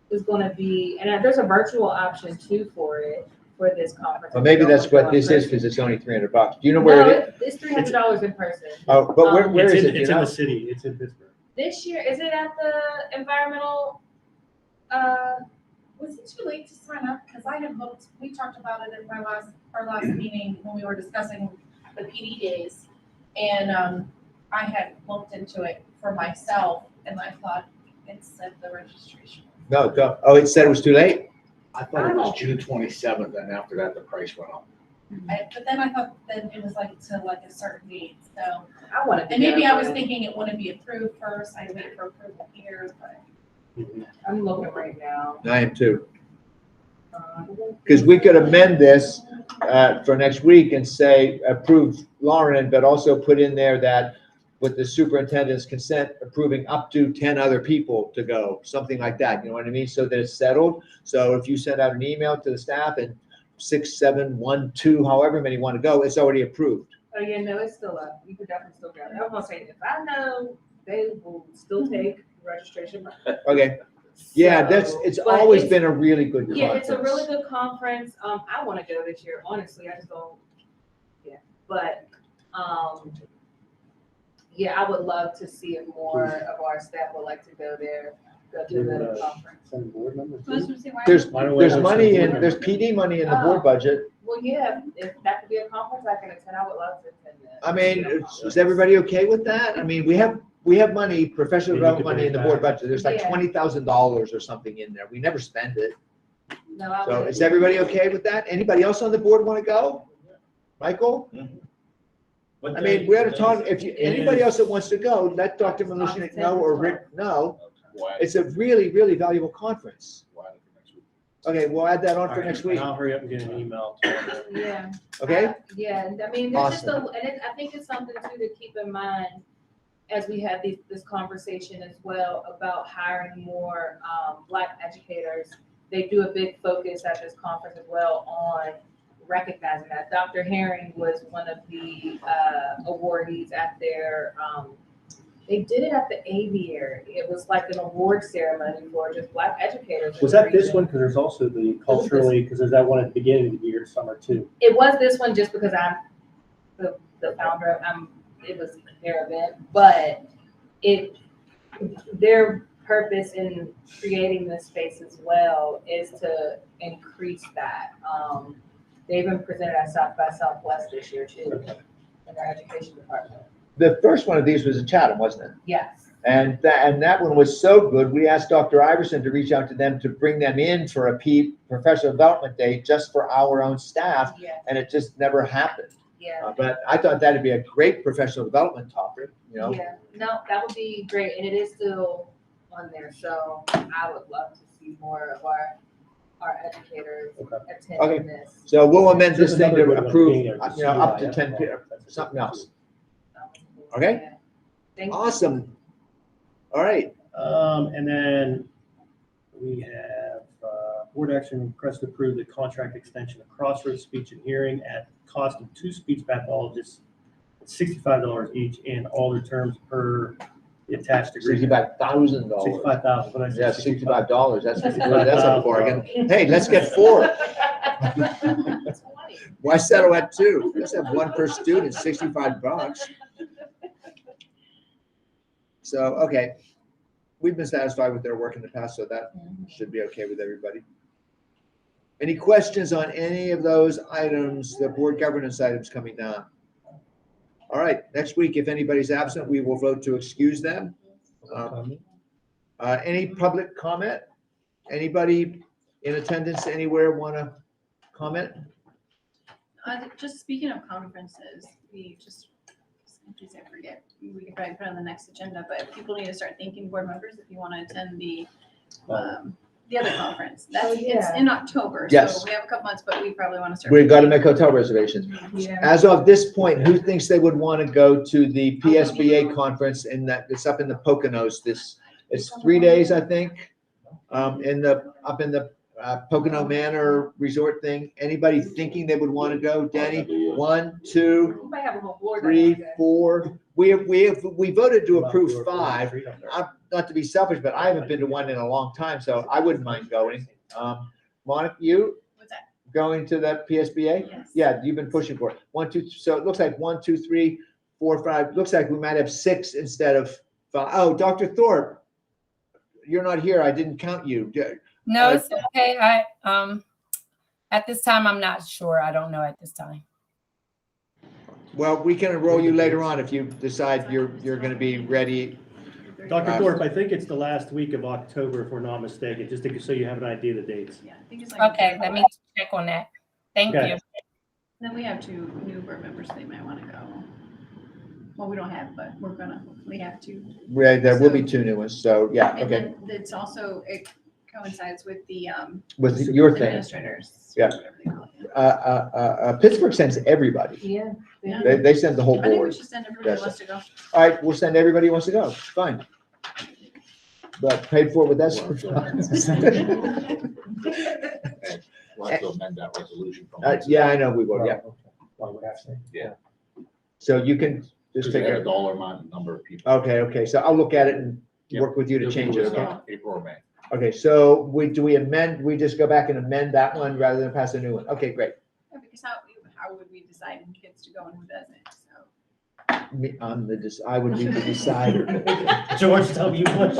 is gonna be, and there's a virtual option too for it, for this conference. Well, maybe that's what this is because it's only $300. Do you know where it is? It's $300 in person. Oh, but where It's is in- it? Do you It's in know? the city, it's in Pittsburgh. This year, is it at the environmental, Was it too late to sign up? Because I had looked, we talked about it in our last meeting when we were discussing the PD days. And I had looked into it for myself and I thought it said the registration. No, go. Oh, it said it was too late? I thought it was June 27th, and after that, the price went up. But then I thought then it was like to like a certain date, so. I wanna be And maybe there, I was but thinking it wouldn't be approved first, I'd wait for approval here, but. I'm looking right now. I am too. Because we could amend this for next week and say approve Lauren, but also put in there that with the superintendent's consent, approving up to 10 other people to go, something like that, you know what I mean? So that it's settled. So if you send out an email to the staff and 6, 7, 1, 2, however many want to go, it's already approved. Oh, yeah, no, it's still up. You could definitely still go. I'm gonna say, if I know, they will still take registration. Okay. Yeah, it's But always it's- been a really good conference. Yeah, it's a really good conference. I wanna go this year, honestly, I just don't, yeah, but, yeah, I would love to see if more of our staff would like to go there, go to the conference. Send board members. I was gonna say, why- There's Why don't we there's have money some in, board there's members? PD money in the board budget. Well, yeah, if that could be a conference I can attend, I would love to attend that. I mean, is everybody okay with that? I mean, we have money, professional Maybe you development could money in the bring it board back. budget. There's like Yeah. $20,000 or something in there. We never spend it. No, I So would. is everybody okay with that? Anybody else on the board want to go? Michael? What I day- mean, we ought to what day talk, is if you, It anybody is- else that wants to go, let Dr. Malushnik know or Rick know. Why? It's a really, really valuable conference. Why not for next week? Okay, we'll add that on for All right, next and week, I'll hurry up and get an email. to them. Yeah. okay? Yeah, and I mean, there's just Awesome. and I think it's something too to keep in mind as we have this conversation as well about hiring more, Black educators. They do a big focus at this conference as well on recognizing that. Dr. Herring was one of the, awardees at their, they did it at the aviary. It was like an award ceremony for just Black educators. in Was the that this region. one? Because there's also the culturally, because there's that one at the beginning of the year, summer too. It was this one just because I'm the founder of, it was their event, but their purpose in creating this space as well is to increase that. They even presented at South by Southwest this year too, in their education department. The first one of these was in Chatham, wasn't it? Yes. And that one was so good, we asked Dr. Iverson to reach out to them to bring them in for a professional development day just for our own staff, Yeah, and it just never happened. yeah. But I thought that'd be a great professional development topic, you know? Yeah, no, that would be great, and it is still on there, so I would love to see more of our educators Okay. attending this. So we'll amend this There's thing another to good one approve, being there, you know, up to CUI, 10, that's something else. Yeah. Okay? Thank you. Awesome. All right, And then we have, board action request to approve the contract extension of Crossroads Speech and Hearing at the cost of 2 speech pathologists, $65 each, and all their terms per the attached agreement. $65,000. 65,000, what did I say? Yeah, $65, that's a bargain. Hey, let's get 4. Why settle at 2? Let's have 1 per student, $65. So, okay, we've been satisfied with their work in the past, so that should be okay with everybody. Any questions on any of those items, the board governance items coming down? All right, next week, if anybody's absent, we will vote to excuse them. Any public comment? Anybody in attendance anywhere want to comment? Just speaking of conferences, we just, in case I forget, we can probably put it on the next agenda, but people need to start thanking board members if you want to attend the other conference. That's, it's in October, so Yes. we have a couple months, but we probably want to start. We've got to make hotel reservations. Yeah. As of this point, who thinks they would want to go to the PSBA conference in that, it's up in the Poconos it's 3 days, I think, up in the Pocono Manor Resort thing. Anybody thinking they would want to go? Danny, 1, 2, We might have a whole board. 3, that 4. We voted to approve 5. Not to be selfish, but I haven't been to one in a long time, so I wouldn't mind going. Monica, you What's that? going to the PSBA? Yes. Yeah, you've been pushing for it. 1, 2, so it looks like 1, 2, 3, 4, 5. Looks like we might have 6 instead of 5. Oh, Dr. Thorpe, you're not here. I didn't count you. No, it's okay. At this time, I'm not sure. I don't know at this time. Well, we can enroll you later on if you decide you're going to be ready. Dr. Thorpe, I think it's the last week of October, if we're not mistaken, just so you have an idea of the dates. Yeah, I think it's like. Okay, let me check on that. Thank Okay. you. Then we have 2 new board members, they might want to go. Well, we don't have, but we have 2. There will be 2 new ones, so yeah, And okay. then it's also, it coincides with the With your thing. administrators. Yeah. whatever they call it. Pittsburgh sends everybody. Yeah. They send the whole I think we board. should send everybody who Yes. wants to go. All right, we'll send everybody who wants to go. Fine. But paid for with that. We'll have to amend that resolution. from Yeah, I know we will, yeah. Well, we have to. Yeah. So you can just Just take take a it. dollar amount, number of people. Okay, so I'll look at it and Yep. work with you to change it, okay? April or May. Okay, so we just go back and amend that one rather than pass a new one? Okay, great. Yeah, because how would we decide who gets to go and who doesn't? So I would be the decider. George, tell me you push.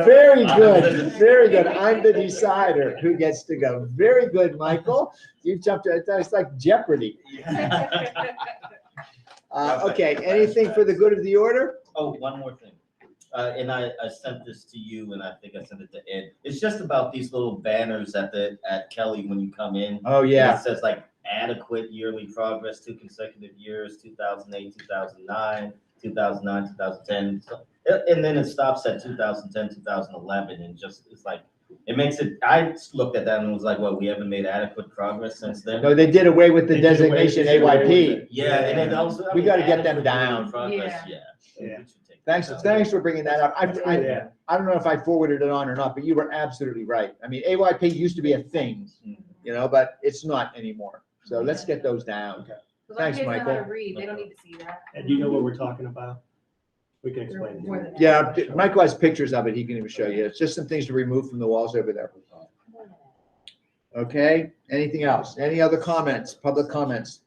Very good, very good. I'm the decider who gets to go. Very good, Michael. You jumped, it's like Jeopardy. Okay, anything for the good of the order? Oh, one more thing. and I sent this to you, and I think I sent it to Ed. It's just about these little banners at Kelly when you come in. Oh, And yeah. it says like adequate yearly progress, 2 consecutive years, 2008, 2009, 2009, 2010. So, and then it stops at 2010, 2011, and just, it's like, it makes it, I looked at that and was like, well, we haven't made adequate progress since then. No, they did away with the They did away- designation they did away with AYP. it. Yeah, and then also. I We mean, gotta get them adequate down. yearly progress, Yeah. Yeah. We should take Thanks, that out. thanks for bringing that up. Yeah. I don't know if I forwarded it on or not, but you were absolutely right. I mean, AYP used to be a thing, you know, but it's not anymore. So let's get those down. Because our Thanks, kids know how to Michael. read, they don't need to see that. And do you know what we're talking about? We can explain it. More than that. Yeah, Michael has pictures of it. He can even show you. It's just some things to remove from the walls over there. Okay, anything else? Any other comments, public comments?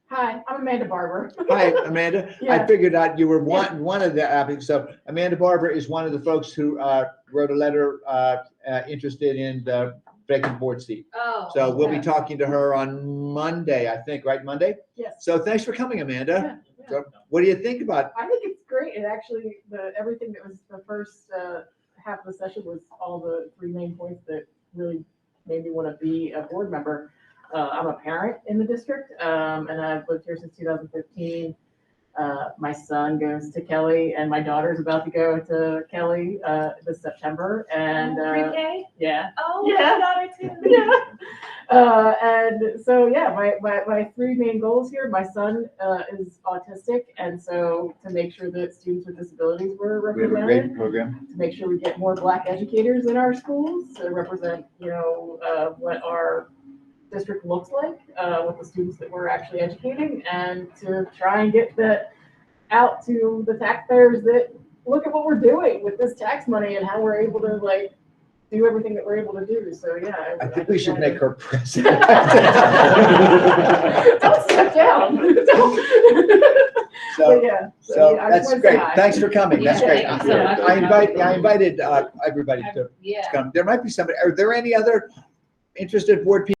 Hi, I'm Amanda Barber. Hi, Amanda. I Yeah. figured out you were one of the applicants. So Amanda Barber is one of the folks who wrote a letter interested in the vacant board seat. Oh. So we'll be yeah. talking to her on Monday, I think, right, Monday? Yes. So thanks for coming, Amanda. Yeah. So what do you think about? I think it's great. It actually, everything that was the first half of the session was all the 3 main points that really made me want to be a board member. I'm a parent in the district, and I've lived here since 2015. My son goes to Kelly, and my daughter's about to go to Kelly this September. And Pre-K? yeah, Oh, Yeah. my daughter too. yeah. And so, yeah, my 3 main goals here, my son is autistic. And so to make sure that students with disabilities were We have a represented, great program. to make sure we get more Black educators in our schools to represent, what our district looks like with the students that we're actually educating, and to try and get that out to the taxpayers that look at what we're doing with this tax money and how we're able to do everything that we're able to do. So yeah. I think we should make her president. Don't step down. So, Yeah. so I just that's wanna say great. hi. Thanks for coming. That's Yeah, great. thank you so much. I invited everybody to Yeah. come. There might be somebody, are there any other interested board people